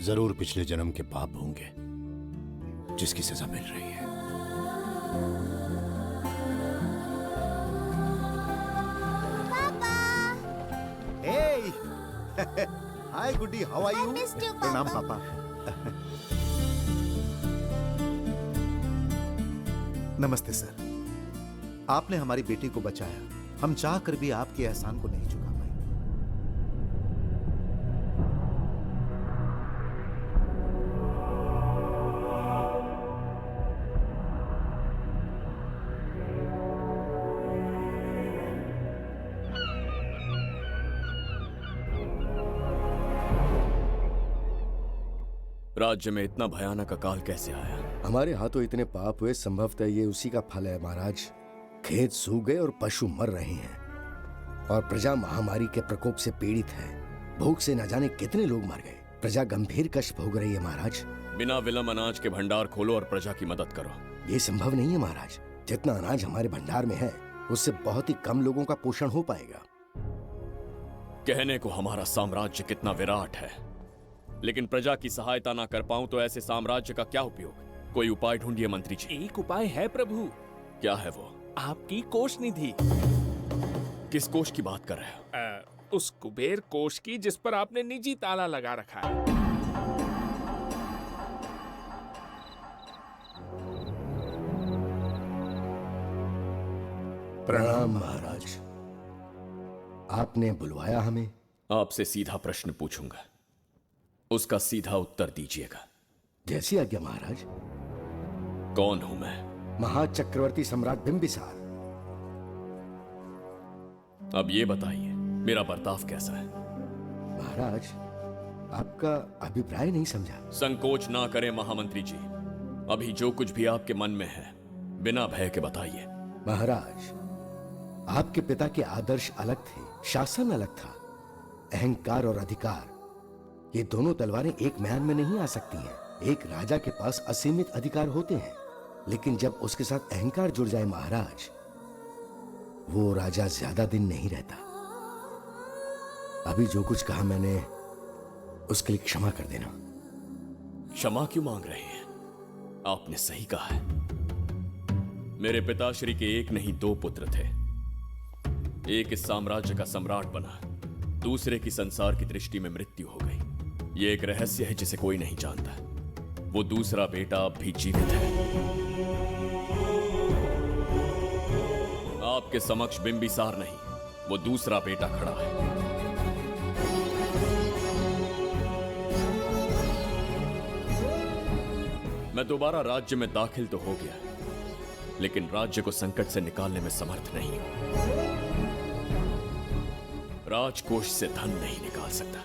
जरूर पिछले जन्म के पाप होंगे जिसकी सजा मिल रही है। Hey! Hi, Goody. How are you? I missed you, प्रणाम Papa. पापा। नमस्ते सर। आपने हमारी बेटी को बचाया। हम चाह कर भी आपके एहसान को नहीं चुका पाए। राज्य में इतना भयानक अकाल कैसे आया? हमारे हाथों इतने पाप हुए, संभवतः ये उसी का फल है महाराज। खेत सूख गए और पशु मर रहे हैं, और प्रजा महामारी के प्रकोप से पीड़ित है। भूख से न जाने कितने लोग मर गए। प्रजा गंभीर कष्ट भोग रही है महाराज। बिना विलंब अनाज के भंडार खोलो और प्रजा की मदद करो। ये संभव नहीं है महाराज। जितना अनाज हमारे भंडार में है, उससे बहुत ही कम लोगों का पोषण हो पाएगा। कहने को हमारा साम्राज्य कितना विराट है, लेकिन प्रजा की सहायता ना कर पाऊं तो ऐसे साम्राज्य का क्या उपयोग? कोई उपाय ढूंढिए मंत्री जी। एक उपाय है प्रभु। क्या है वो? आपकी कोष निधि। किस कोष की बात कर रहे हो? उस कुबेर कोष की जिस पर आपने निजी ताला लगा रखा है। प्रणाम महाराज। आपने बुलवाया हमें? आपसे सीधा प्रश्न पूछूंगा, उसका सीधा उत्तर दीजिएगा। जैसी आज्ञा महाराज। कौन हूं मैं? महाचक्रवर्ती सम्राट बिंबिसार। अब ये बताइए, मेरा बर्ताव कैसा है? महाराज, आपका अभिप्राय नहीं समझा। संकोच ना करें महामंत्री जी। अभी जो कुछ भी आपके मन में है, बिना भय के बताइए। महाराज, आपके पिता के आदर्श अलग थे, शासन अलग था। अहंकार और अधिकार, ये दोनों तलवारें एक म्यान में नहीं आ सकती हैं। एक राजा के पास असीमित अधिकार होते हैं, लेकिन जब उसके साथ अहंकार जुड़ जाए महाराज, वो राजा ज्यादा दिन नहीं रहता। अभी जो कुछ कहा मैंने, उसके लिए क्षमा कर देना। क्षमा क्यों मांग रहे हैं? आपने सही कहा है। मेरे पिताश्री के एक नहीं दो पुत्र थे। एक इस साम्राज्य का सम्राट बना, दूसरे की संसार की दृष्टि में मृत्यु हो गई। ये एक रहस्य है जिसे कोई नहीं जानता। वो दूसरा बेटा अब भी जीवित है। आपके समक्ष बिंबिसार नहीं, वो दूसरा बेटा खड़ा है। मैं दोबारा राज्य में दाखिल तो हो गया, लेकिन राज्य को संकट से निकालने में समर्थ नहीं हूं। राजकोष से धन नहीं निकाल सकता।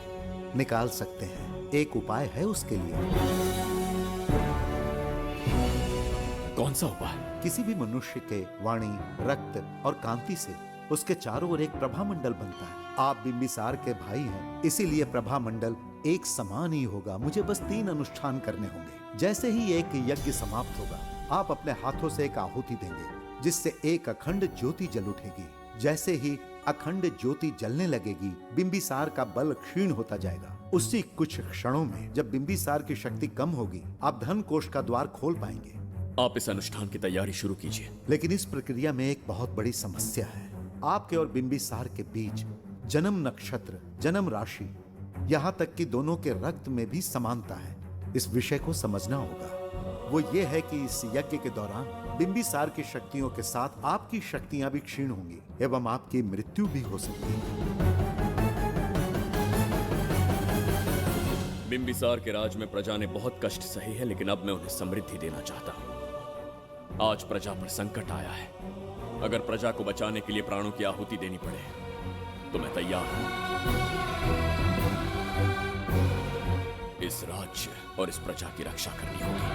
निकाल सकते हैं, एक उपाय है उसके लिए। कौन सा उपाय? किसी भी मनुष्य के वाणी, रक्त और कांति से उसके चारों ओर एक प्रभामंडल बनता है। आप बिंबिसार के भाई हैं, इसीलिए प्रभामंडल एक समान ही होगा। मुझे बस 3 अनुष्ठान करने होंगे। जैसे ही एक यज्ञ समाप्त होगा, आप अपने हाथों से एक आहुति देंगे, जिससे एक अखंड ज्योति जल उठेगी। जैसे ही अखंड ज्योति जलने लगेगी, बिंबिसार का बल क्षीण होता जाएगा। उसी कुछ क्षणों में जब बिंबिसार की शक्ति कम होगी, आप धन कोष का द्वार खोल पाएंगे। आप इस अनुष्ठान की तैयारी शुरू कीजिए। लेकिन इस प्रक्रिया में एक बहुत बड़ी समस्या है। आपके और बिंबिसार के बीच जन्म नक्षत्र, जन्म राशि, यहाँ तक कि दोनों के रक्त में भी समानता है। इस विषय को समझना होगा। वो ये है कि इस यज्ञ के दौरान बिंबिसार की शक्तियों के साथ आपकी शक्तियां भी क्षीण होंगी एवं आपकी मृत्यु भी हो सकती है। बिंबिसार के राज में प्रजा ने बहुत कष्ट सहे हैं, लेकिन अब मैं उन्हें समृद्धि देना चाहता हूँ। आज प्रजा पर संकट आया है। अगर प्रजा को बचाने के लिए प्राणों की आहुति देनी पड़े तो मैं तैयार हूं। इस राज्य और इस प्रजा की रक्षा करनी होगी।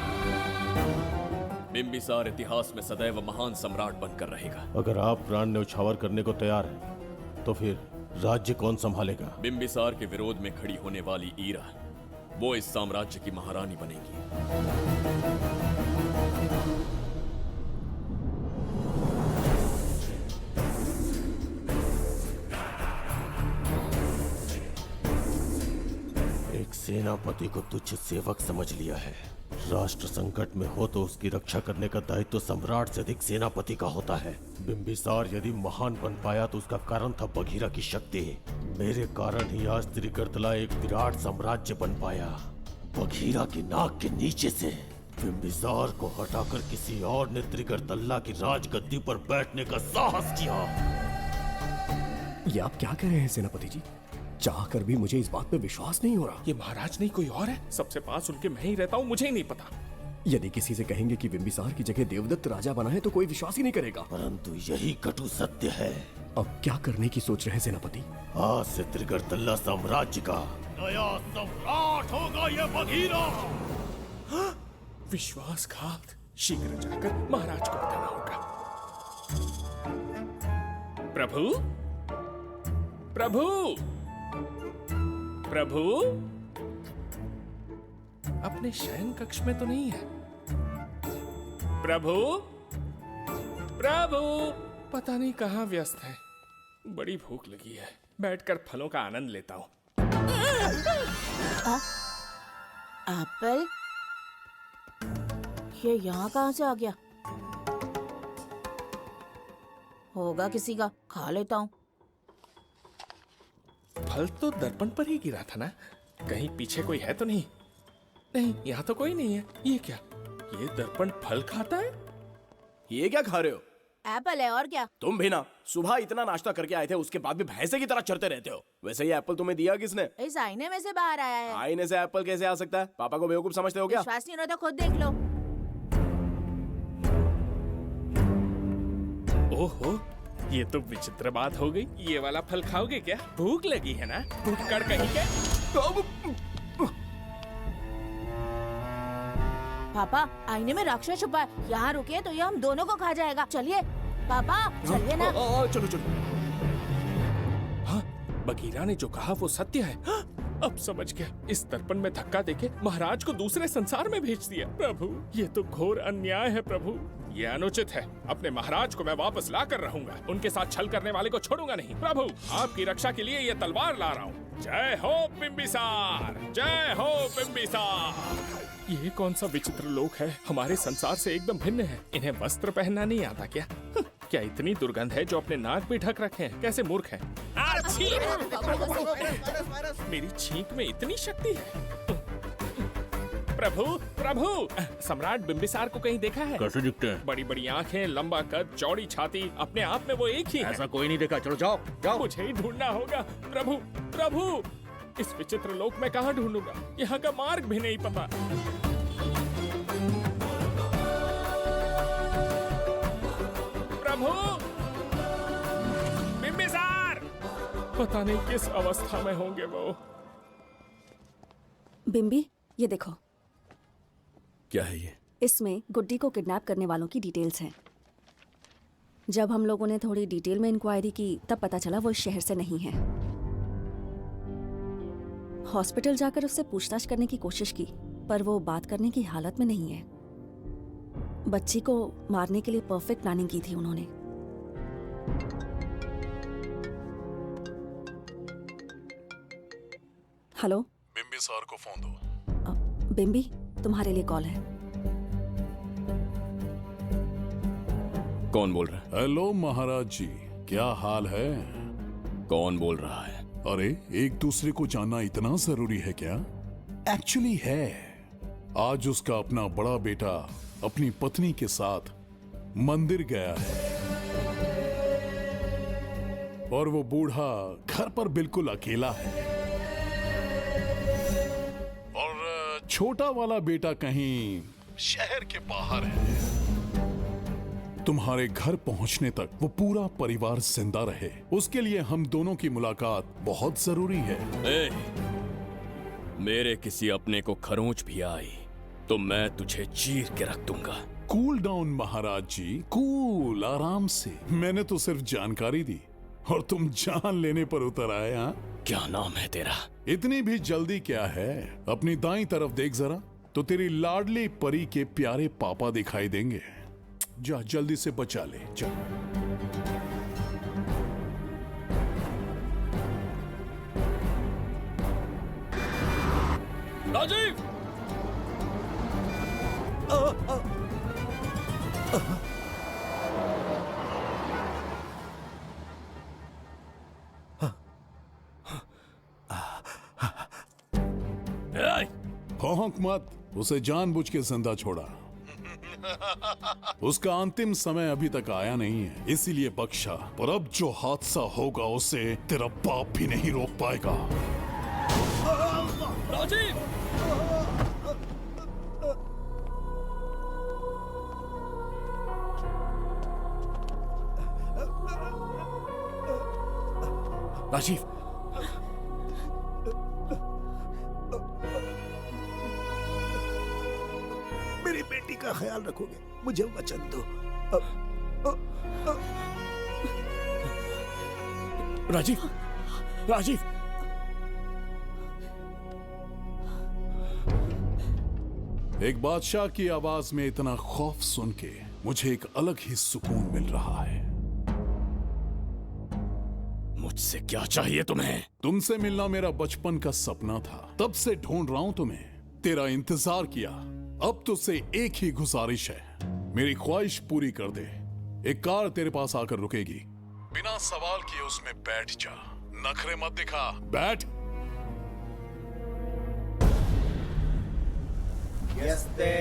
बिंबिसार इतिहास में सदैव महान सम्राट बनकर रहेगा। अगर आप प्राण न्यौछावर करने को तैयार हैं, तो फिर राज्य कौन संभालेगा? बिंबिसार के विरोध में खड़ी होने वाली ईरा, वो इस साम्राज्य की महारानी बनेगी। सेनापति को तुच्छ सेवक समझ लिया है। राष्ट्र संकट में हो तो उसकी रक्षा करने का दायित्व तो सम्राट से अधिक सेनापति का होता है। बिंबिसार यदि महान बन पाया तो उसका कारण था बघीरा की शक्ति। मेरे कारण ही आज त्रिगर्तला एक विराट साम्राज्य बन पाया। बघीरा की नाक के नीचे से बिंबिसार को हटाकर किसी और ने त्रिगर्तला की राजगद्दी पर बैठने का साहस किया। ये आप क्या कह रहे हैं सेनापति जी? चाहकर भी मुझे इस बात पे विश्वास नहीं हो रहा। ये महाराज नहीं कोई और है। सबसे पास उनके मैं ही रहता हूँ, मुझे ही नहीं पता। यदि किसी से कहेंगे कि बिंबिसार की जगह देवदत्त राजा बना है तो कोई विश्वास ही नहीं करेगा। परंतु यही कटु सत्य है। अब क्या करने की सोच रहे हैं सेनापति? आज से त्रिगर्तला साम्राज्य का नया सम्राट होगा ये बघीरा। विश्वासघात। शीघ्र जाकर महाराज को बताना होगा। प्रभु, प्रभु, प्रभु, अपने शयन कक्ष में तो नहीं है। प्रभु, प्रभु, पता नहीं कहाँ व्यस्त है। बड़ी भूख लगी है, बैठकर फलों का आनंद लेता हूँ। एप्पल, ये यहाँ कहाँ से आ गया? होगा किसी का, खा लेता हूँ। फल तो दर्पण पर ही गिरा था ना? कहीं पीछे कोई है तो नहीं? नहीं, यहाँ तो कोई नहीं है। ये क्या? ये दर्पण फल खाता है? ये क्या खा रहे हो? एप्पल है और क्या? तुम भी ना सुबह इतना नाश्ता करके आए थे, उसके बाद भी भैंसे की तरह चढ़ते रहते हो। वैसे ये एप्पल तुम्हें दिया किसने? इस आईने में से बाहर आया है। आईने से एप्पल कैसे आ सकता है? पापा को बेवकूफ समझते हो क्या? विश्वास नहीं हो रहा तो खुद देख लो। ओहो, ये तो विचित्र बात हो गई। ये वाला फल खाओगे क्या? भूख लगी है ना? भूखड़ कहीं के? पापा, आईने में राक्षस छुपा है। यहाँ रुके तो ये हम दोनों को खा जाएगा। चलिए पापा, चलिए ना। चलो चलो। हाँ, बघीरा ने जो कहा वो सत्य है। हाँ, अब समझ गया। इस दर्पण में धक्का देके महाराज को दूसरे संसार में भेज दिया। प्रभु, ये तो घोर अन्याय है प्रभु। ये अनुचित है। अपने महाराज को मैं वापस ला कर रहूंगा। उनके साथ छल करने वाले को छोड़ूंगा नहीं। प्रभु, आपकी रक्षा के लिए ये तलवार ला रहा हूँ। जय हो बिंबिसार, जय हो बिंबिसार। ये कौन सा विचित्र लोक है, हमारे संसार से एकदम भिन्न है। इन्हें वस्त्र पहनना नहीं आता क्या? क्या इतनी दुर्गंध है जो अपने नाक भी ढक रखे हैं? कैसे मूर्ख हैं? मेरी छींक में इतनी शक्ति है। प्रभु प्रभु, सम्राट बिंबिसार को कहीं देखा है? कैसे दिखते हैं? बड़ी बड़ी आंखें, लंबा कद, चौड़ी छाती, अपने आप में वो एक ही है। ऐसा कोई नहीं देखा। चलो जाओ जाओ। मुझे ही ढूंढना होगा। प्रभु प्रभु, इस विचित्र लोक में कहाँ ढूंढूंगा? यहाँ का मार्ग भी नहीं पता। प्रभु बिंबिसार, पता नहीं किस अवस्था में होंगे वो। बिम्बी, ये देखो। क्या है ये? इसमें गुड्डी को किडनैप करने वालों की डिटेल्स हैं। जब हम लोगों ने थोड़ी डिटेल में इंक्वायरी की तब पता चला वो इस शहर से नहीं है। हॉस्पिटल जाकर उससे पूछताछ करने की कोशिश की पर वो बात करने की हालत में नहीं है। बच्ची को मारने के लिए परफेक्ट प्लानिंग की थी उन्होंने। हेलो, बिंबिसार को फोन दो। बिम्बी, तुम्हारे लिए कॉल है। कौन बोल रहा है? हेलो महाराज जी, क्या हाल है? कौन बोल रहा है? अरे, एक दूसरे को जानना इतना जरूरी है क्या? एक्चुअली है। आज उसका अपना बड़ा बेटा अपनी पत्नी के साथ मंदिर गया है और वो बूढ़ा घर पर बिल्कुल अकेला है और छोटा वाला बेटा कहीं शहर के बाहर है। तुम्हारे घर पहुंचने तक वो पूरा परिवार जिंदा रहे, उसके लिए हम दोनों की मुलाकात बहुत जरूरी है। मेरे किसी अपने को खरोंच भी आई तो मैं तुझे चीर के रख दूंगा। कूल डाउन महाराज जी, कूल, आराम से। मैंने तो सिर्फ जानकारी दी और तुम जान लेने पर उतर आए। हाँ, क्या नाम है तेरा? इतनी भी जल्दी क्या है? अपनी दाईं तरफ देख जरा तो तेरी लाडली परी के प्यारे पापा दिखाई देंगे। जा, जल्दी से बचा ले। जा। राजीव! भौंक मत, उसे जानबूझ के जिंदा छोड़ा। उसका अंतिम समय अभी तक आया नहीं है, इसीलिए बख्शा। पर अब जो हादसा होगा उसे तेरा बाप भी नहीं रोक पाएगा। राजीव! राजीव, मेरी बेटी का ख्याल रखोगे? मुझे वचन दो। राजीव, राजीव! एक बादशाह की आवाज में इतना खौफ सुन के मुझे एक अलग ही सुकून मिल रहा है। मुझसे क्या चाहिए तुम्हें? तुमसे मिलना मेरा बचपन का सपना था, तब से ढूंढ रहा हूं तुम्हें। तेरा इंतजार किया, अब तुझसे एक ही गुजारिश है, मेरी ख्वाहिश पूरी कर दे। एक कार तेरे पास आकर रुकेगी, बिना सवाल किए उसमें बैठ जा। नखरे मत दिखा, बैठ। यस्ते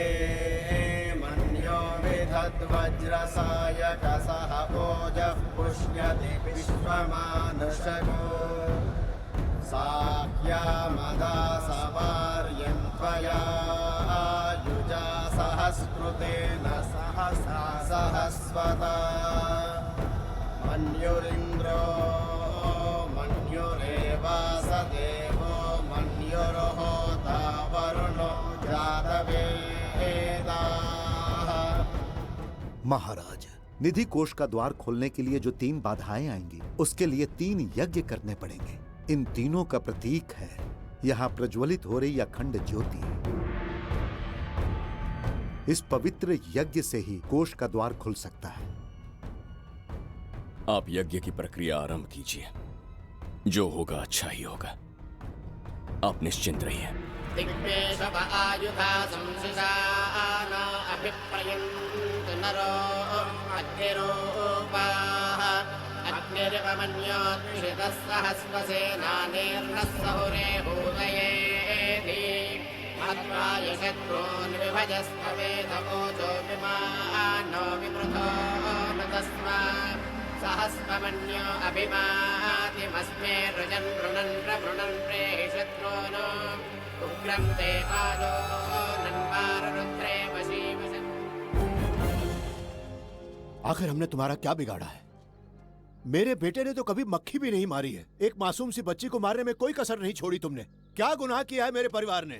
मन्यो विधद्वज्रसायकसः ओजः पुष्यति विश्वमानुषगो साख्यामदा सवार्यं त्वया युजा सहस्कृतेन सहसा सहस्वता मन्युरिन्द्रो मन्युरेवास देवो मन्युर्होता वरुणो महाराज, निधि कोष का द्वार खोलने के लिए जो 3 बाधाएं आएंगी, उसके लिए 3 यज्ञ करने पड़ेंगे। इन तीनों का प्रतीक है यहाँ प्रज्वलित हो रही अखंड ज्योति। इस पवित्र यज्ञ से ही कोष का द्वार खुल सकता है। आप यज्ञ की प्रक्रिया आरंभ कीजिए, जो होगा अच्छा ही होगा। आप निश्चिंत रहिए। दिग्वेशव आयुधा संशिशान अभिप्रयन्त नरो अग्निरूपाः अग्निरिवमन्योत्क्षितः सहस्रसेनानेर्नः सहुरे भूतयेति मत्वाय शत्रून् विभजस्त्ववेदमोचो विमानो विमृतो न तस्मात् सहस्रमन्यो अभिमातिमस्मे रुजन् रुणन् प्रवृणन् प्रेहि शत्रून् उग्रं ते आलो नन्वाररुद्रे वशीवशन्। आखिर हमने तुम्हारा क्या बिगाड़ा है? मेरे बेटे ने तो कभी मक्खी भी नहीं मारी है। एक मासूम सी बच्ची को मारने में कोई कसर नहीं छोड़ी तुमने। क्या गुनाह किया है मेरे परिवार ने?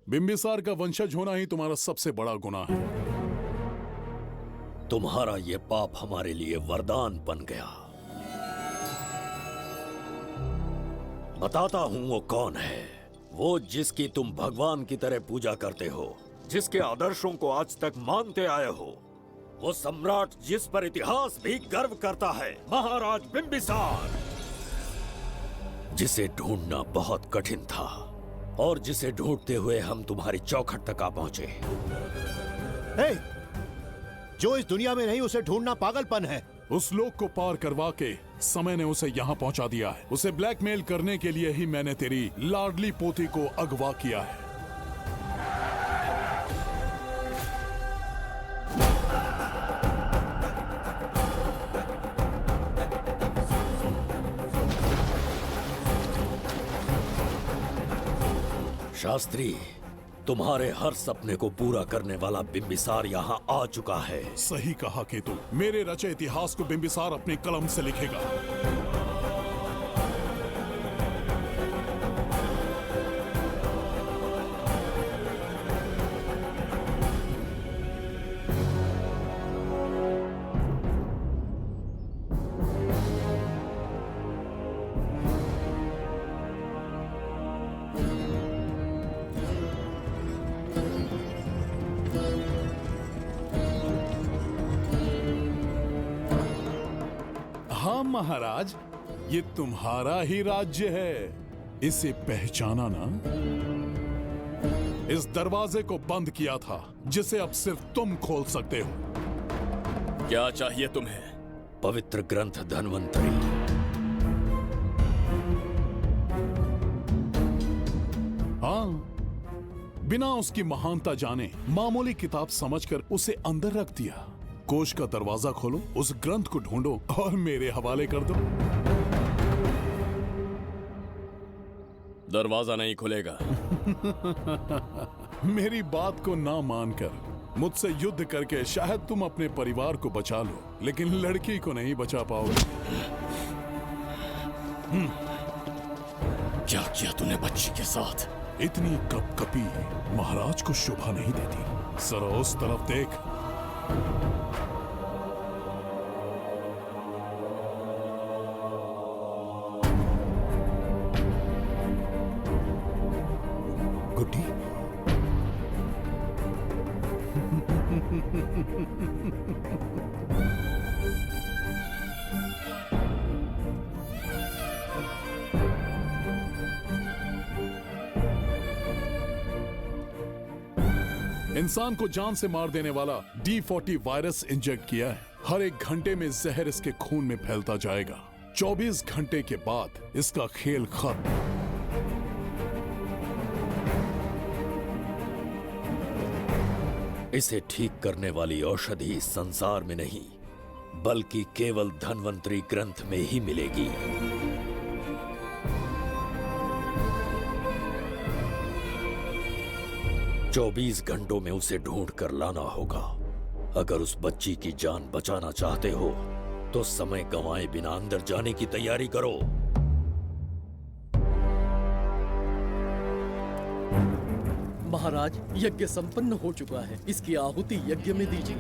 बिंबिसार का वंशज होना ही तुम्हारा सबसे बड़ा गुनाह है। तुम्हारा ये पाप हमारे लिए वरदान बन गया। बताता हूं वो कौन है। वो जिसकी तुम भगवान की तरह पूजा करते हो, जिसके आदर्शों को आज तक मानते आए हो, वो सम्राट जिस पर इतिहास भी गर्व करता है, महाराज बिंबिसार, जिसे ढूंढना बहुत कठिन था और जिसे ढूंढते हुए हम तुम्हारी चौखट तक आ पहुंचे। जो इस दुनिया में नहीं उसे ढूंढना पागलपन है। उस लोक को पार करवा के समय ने उसे यहाँ पहुंचा दिया है। उसे ब्लैकमेल करने के लिए ही मैंने तेरी लाडली पोती को अगवा किया है। शास्त्री, तुम्हारे हर सपने को पूरा करने वाला बिंबिसार यहाँ आ चुका है। सही कहा केतु। मेरे रचे इतिहास को बिंबिसार अपनी कलम से लिखेगा। हाँ महाराज, ये तुम्हारा ही राज्य है। इसे पहचाना ना? इस दरवाजे को बंद किया था जिसे अब सिर्फ तुम खोल सकते हो। क्या चाहिए तुम्हें? पवित्र ग्रंथ धन्वंतरी। हाँ, बिना उसकी महानता जाने मामूली किताब समझकर उसे अंदर रख दिया। कोष का दरवाजा खोलो, उस ग्रंथ को ढूंढो और मेरे हवाले कर दो। दरवाजा नहीं खुलेगा। मेरी बात को ना मानकर मुझसे युद्ध करके शायद तुम अपने परिवार को बचा लो, लेकिन लड़की को नहीं बचा पाओगे। क्या किया तूने बच्ची के साथ? इतनी कपकपी महाराज को शोभा नहीं देती। जरा उस तरफ देख। गुड्डी, इंसान को जान से मार देने वाला D40 वायरस इंजेक्ट किया है। हर एक घंटे में जहर इसके खून में फैलता जाएगा। 24 घंटे के बाद इसका खेल खत्म। इसे ठीक करने वाली औषधि संसार में नहीं, बल्कि केवल धन्वंतरी ग्रंथ में ही मिलेगी। चौबीस घंटों में उसे ढूंढ कर लाना होगा। अगर उस बच्ची की जान बचाना चाहते हो तो समय गंवाए बिना अंदर जाने की तैयारी करो। महाराज, यज्ञ संपन्न हो चुका है। इसकी आहुति यज्ञ में दीजिए।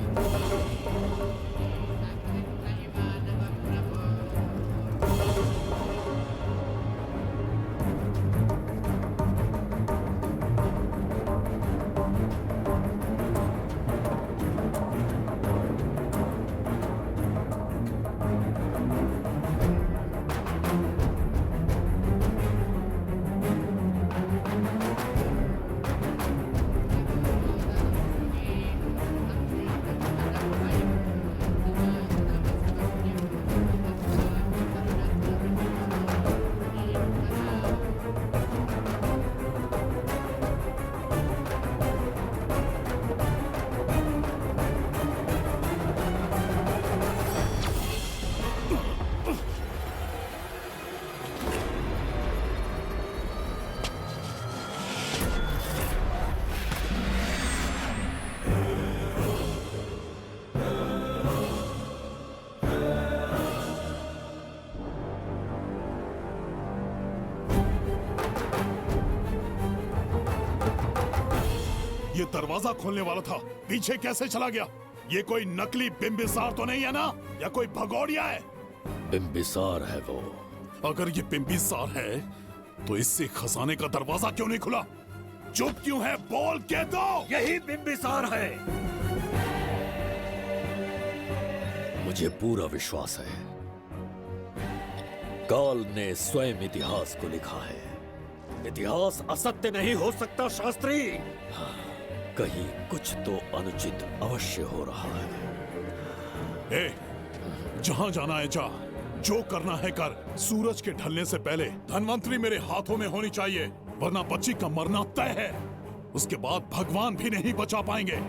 दरवाजा खोलने वाला था, पीछे कैसे चला गया? ये कोई नकली बिंबिसार तो नहीं है ना, या कोई भगोड़िया है? बिंबिसार है वो। अगर ये बिंबिसार है तो इससे खजाने का दरवाजा क्यों नहीं खुला? चुप क्यों है? बोल के दो। यही बिंबिसार है। मुझे पूरा विश्वास है, काल ने स्वयं इतिहास को लिखा है। इतिहास असत्य नहीं हो सकता शास्त्री। हाँ, कहीं कुछ तो अनुचित अवश्य हो रहा है। जहां जाना है जा, जो करना है कर। सूरज के ढलने से पहले धनवंतरी मेरे हाथों में होनी चाहिए, वरना बच्ची का मरना तय है। उसके बाद भगवान भी नहीं बचा पाएंगे।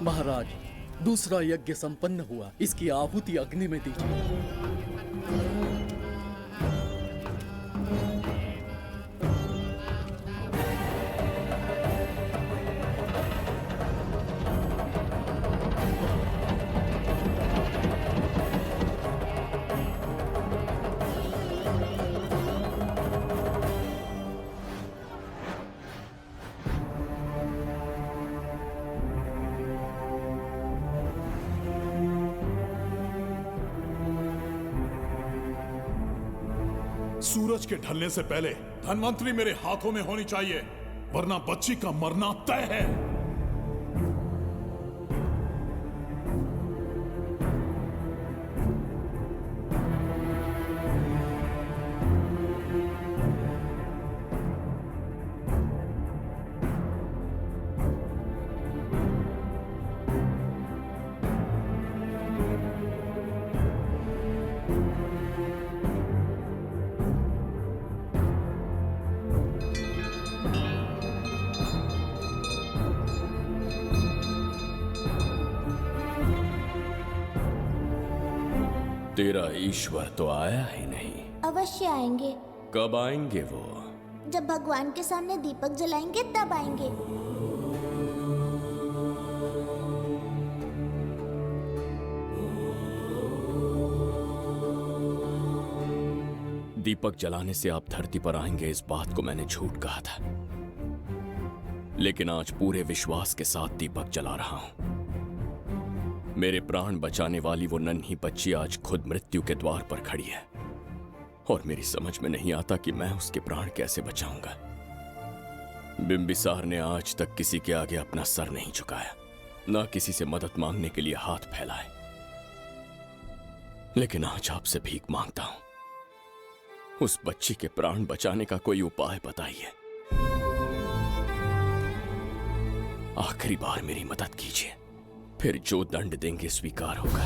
महाराज, दूसरा यज्ञ संपन्न हुआ, इसकी आहुति अग्नि में दीजिए। सूरज के ढलने से पहले धनवंतरी मेरे हाथों में होनी चाहिए, वरना बच्ची का मरना तय है। तेरा ईश्वर तो आया ही नहीं। अवश्य आएंगे। कब आएंगे वो? जब भगवान के सामने दीपक जलाएंगे तब आएंगे। दीपक जलाने से आप धरती पर आएंगे, इस बात को मैंने झूठ कहा था, लेकिन आज पूरे विश्वास के साथ दीपक जला रहा हूं। मेरे प्राण बचाने वाली वो नन्ही बच्ची आज खुद मृत्यु के द्वार पर खड़ी है, और मेरी समझ में नहीं आता कि मैं उसके प्राण कैसे बचाऊंगा। बिंबिसार ने आज तक किसी के आगे अपना सर नहीं झुकाया, ना किसी से मदद मांगने के लिए हाथ फैलाए, लेकिन आज आपसे भीख मांगता हूं। उस बच्ची के प्राण बचाने का कोई उपाय बताइए। आखिरी बार मेरी मदद कीजिए, फिर जो दंड देंगे स्वीकार होगा।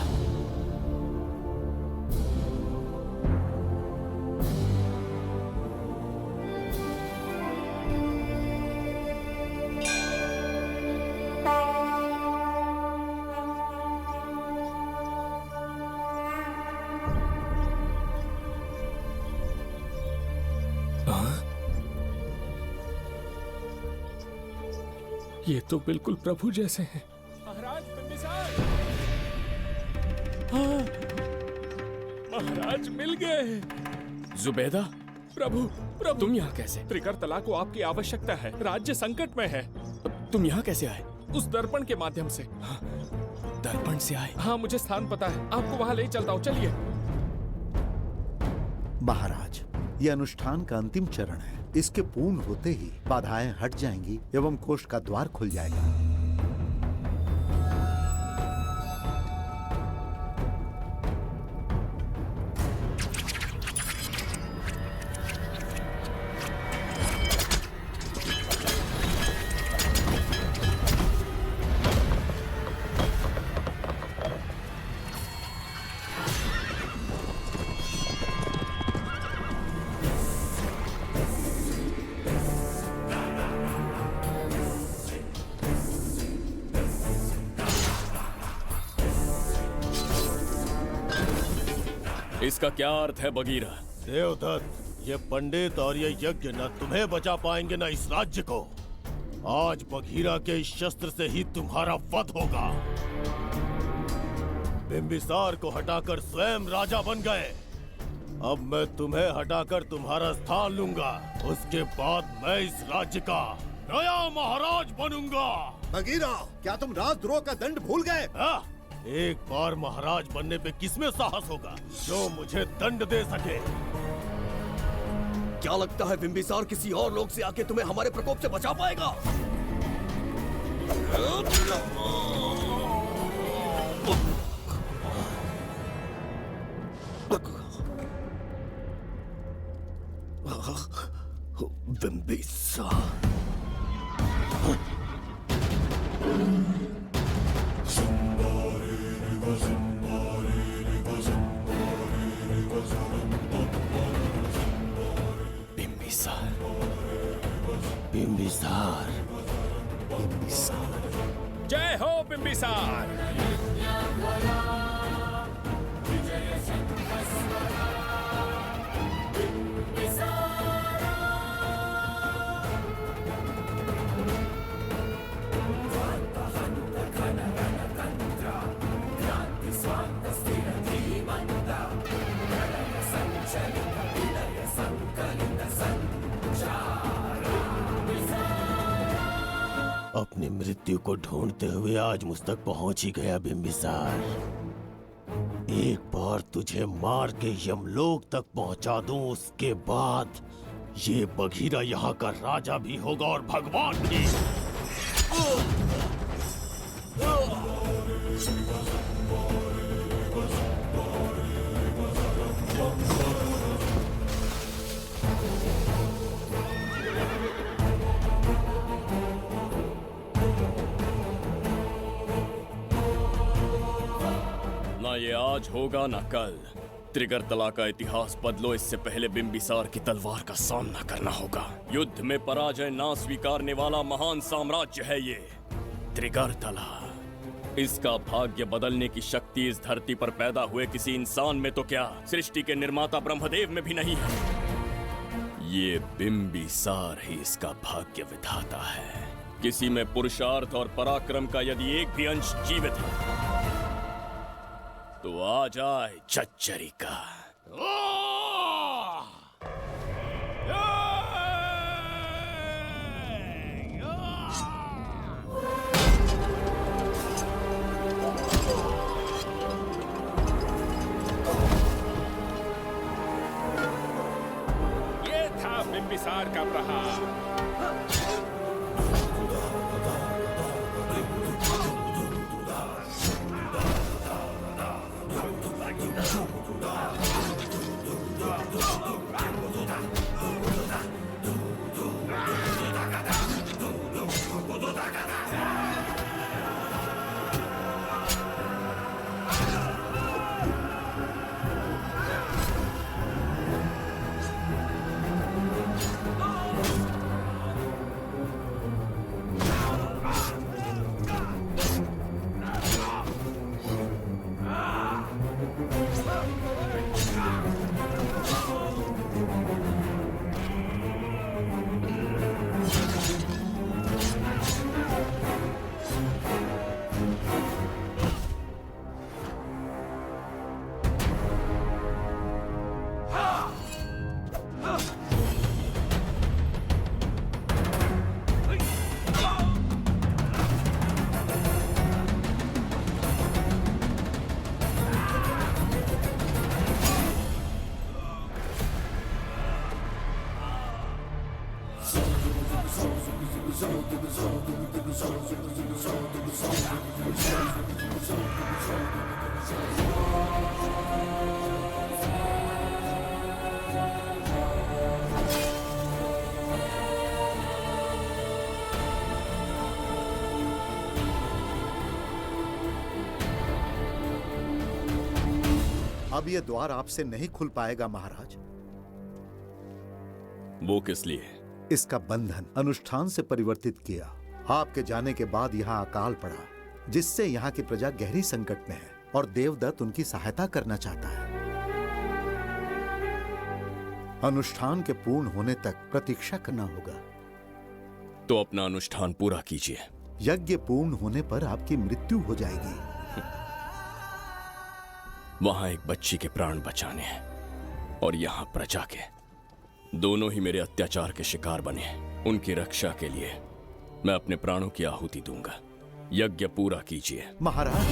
ये तो बिल्कुल प्रभु जैसे हैं। महाराज बिंबिसार! हाँ, महाराज मिल गए। जुबैदा, प्रभु तुम यहाँ कैसे? त्रिकर्तला को आपकी आवश्यकता है, राज्य संकट में है। तुम यहाँ कैसे आए? उस दर्पण के माध्यम से। हाँ, दर्पण से आए? हाँ, मुझे स्थान पता है, आपको वहाँ ले चलता हूँ, चलिए। महाराज, ये अनुष्ठान का अंतिम चरण है। इसके पूर्ण होते ही बाधाएं हट जाएंगी एवं कोष का द्वार खुल जाएगा। इसका क्या अर्थ है बगीरा? देवदत्त, ये पंडित और ये यज्ञ न तुम्हें बचा पाएंगे न इस राज्य को। आज बगीरा के इस शस्त्र से ही तुम्हारा वध होगा। बिंबिसार को हटाकर स्वयं राजा बन गए। अब मैं तुम्हें हटाकर तुम्हारा स्थान लूंगा। उसके बाद मैं इस राज्य का नया महाराज बनूंगा। बगीरा, क्या तुम राजद्रोह का दंड भूल गए? एक बार महाराज बनने पे किसमें साहस होगा जो मुझे दंड दे सके? क्या लगता है बिंबिसार किसी और लोग से आके तुम्हें हमारे प्रकोप से बचा पाएगा? बिंबिसार बिंबिसार जय हो बिंबिसार। अपनी मृत्यु को ढूंढते हुए आज मुझ तक पहुंच ही गया बिंबिसार। एक बार तुझे मार के यमलोक तक पहुंचा दूं, उसके बाद ये बघीरा यहाँ का राजा भी होगा और भगवान भी। ना ये आज होगा ना कल। त्रिगर्तला का इतिहास बदलो, इससे पहले बिंबिसार की तलवार का सामना करना होगा। युद्ध में पराजय ना स्वीकारने वाला महान साम्राज्य है ये त्रिगर्तला। इसका भाग्य बदलने की शक्ति इस धरती पर पैदा हुए किसी इंसान में तो क्या, सृष्टि के निर्माता ब्रह्मदेव में भी नहीं है। ये बिंबिसार ही इसका भाग्य विधाता है। किसी में पुरुषार्थ और पराक्रम का यदि एक भी अंश जीवित है तो आ जाए चच्चरी का। ये था बिंबिसार का प्रहार। अब ये द्वार आपसे नहीं खुल पाएगा महाराज। वो किस लिए? इसका बंधन अनुष्ठान से परिवर्तित किया। आपके जाने के बाद यहाँ अकाल पड़ा, जिससे यहाँ की प्रजा गहरी संकट में है और देवदत्त उनकी सहायता करना चाहता है। अनुष्ठान के पूर्ण होने तक प्रतीक्षा करना होगा। तो अपना अनुष्ठान पूरा कीजिए। यज्ञ पूर्ण होने पर आपकी मृत्यु हो जाएगी। वहां एक बच्ची के प्राण बचाने हैं और यहां प्रजा के। दोनों ही मेरे अत्याचार के शिकार बने हैं। उनकी रक्षा के लिए मैं अपने प्राणों की आहुति दूंगा। यज्ञ पूरा कीजिए। महाराज,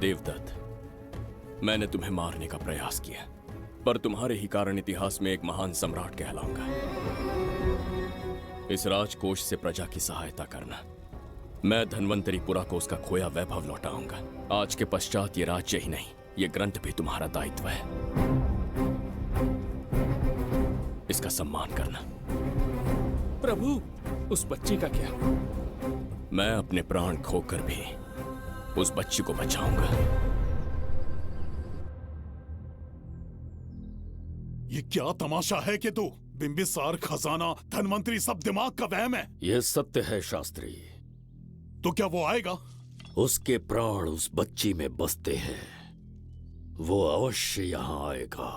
देवदत्त, मैंने तुम्हें मारने का प्रयास किया, पर तुम्हारे ही कारण इतिहास में एक महान सम्राट कहलाऊंगा। इस राजकोष से प्रजा की सहायता करना। मैं धन्वंतरीपुरा को उसका खोया वैभव लौटाऊंगा। आज के पश्चात ये राज्य ही नहीं, ये ग्रंथ भी तुम्हारा दायित्व है। इसका सम्मान करना। प्रभु, उस बच्ची का क्या? मैं अपने प्राण खोकर भी उस बच्ची को बचाऊंगा। ये क्या तमाशा है कि तू बिंबिसार, खजाना, धनवंतरी सब दिमाग का वहम है। यह सत्य है शास्त्री। तो क्या वो आएगा? उसके प्राण उस बच्ची में बसते हैं। वो अवश्य यहाँ आएगा।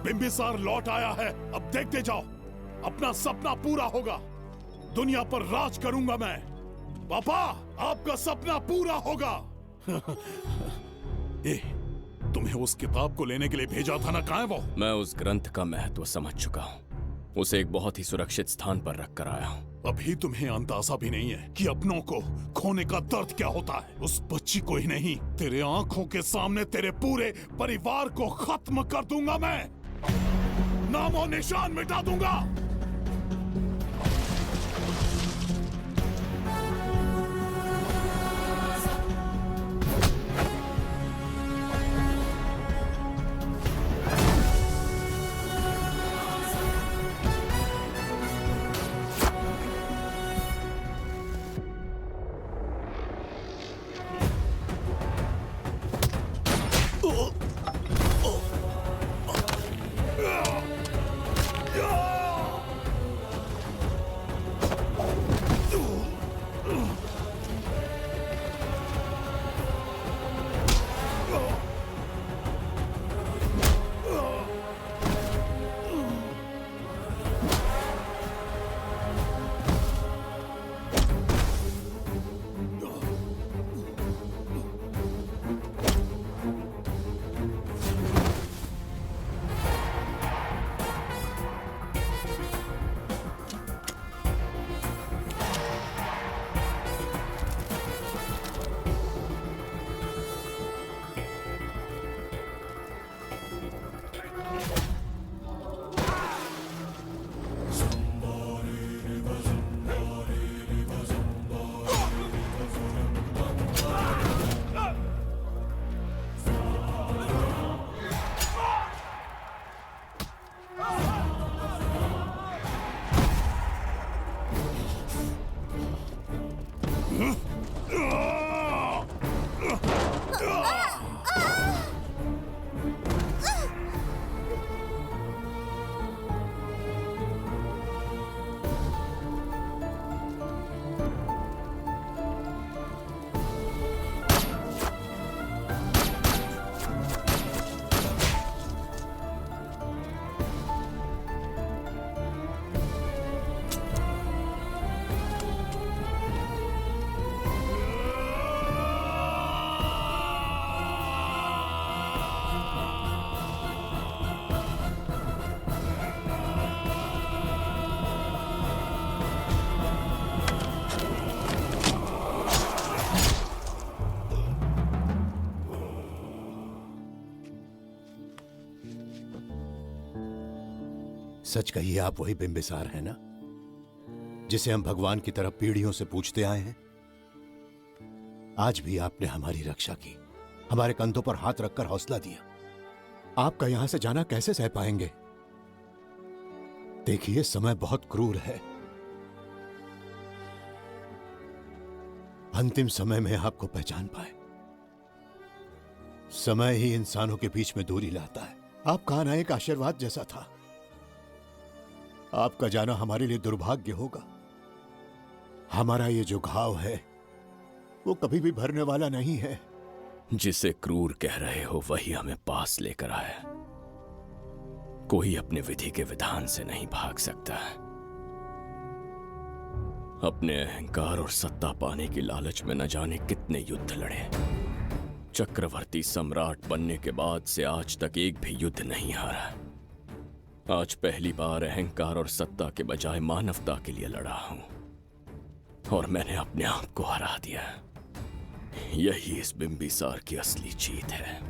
बिंबिसार लौट आया है। अब देखते जाओ, अपना सपना पूरा होगा। दुनिया पर राज करूंगा मैं। पापा, आपका सपना पूरा होगा। तुम्हें उस किताब को लेने के लिए भेजा था ना, कहाँ है वो? मैं उस ग्रंथ का महत्व समझ चुका हूँ। उसे एक बहुत ही सुरक्षित स्थान पर रख कर आया हूँ। अभी तुम्हें अंदाजा भी नहीं है कि अपनों को खोने का दर्द क्या होता है। उस बच्ची को ही नहीं, तेरे आंखों के सामने तेरे पूरे परिवार को खत्म कर दूंगा मैं। नामो निशान मिटा दूंगा। सच कहिए, आप वही बिंबिसार है ना, जिसे हम भगवान की तरफ पीढ़ियों से पूछते आए हैं? आज भी आपने हमारी रक्षा की, हमारे कंधों पर हाथ रखकर हौसला दिया। आपका यहां से जाना कैसे सह पाएंगे? देखिए, समय बहुत क्रूर है। अंतिम समय में आपको पहचान पाए। समय ही इंसानों के बीच में दूरी लाता है। आपका आना एक आशीर्वाद जैसा था। आपका जाना हमारे लिए दुर्भाग्य होगा। हमारा ये जो घाव है वो कभी भी भरने वाला नहीं है। जिसे क्रूर कह रहे हो वही हमें पास लेकर आया। कोई अपने विधि के विधान से नहीं भाग सकता। अपने अहंकार और सत्ता पाने की लालच में न जाने कितने युद्ध लड़े। चक्रवर्ती सम्राट बनने के बाद से आज तक एक भी युद्ध नहीं हारा। आज पहली बार अहंकार और सत्ता के बजाय मानवता के लिए लड़ा हूं, और मैंने अपने आप को हरा दिया। यही इस बिंबिसार की असली जीत है।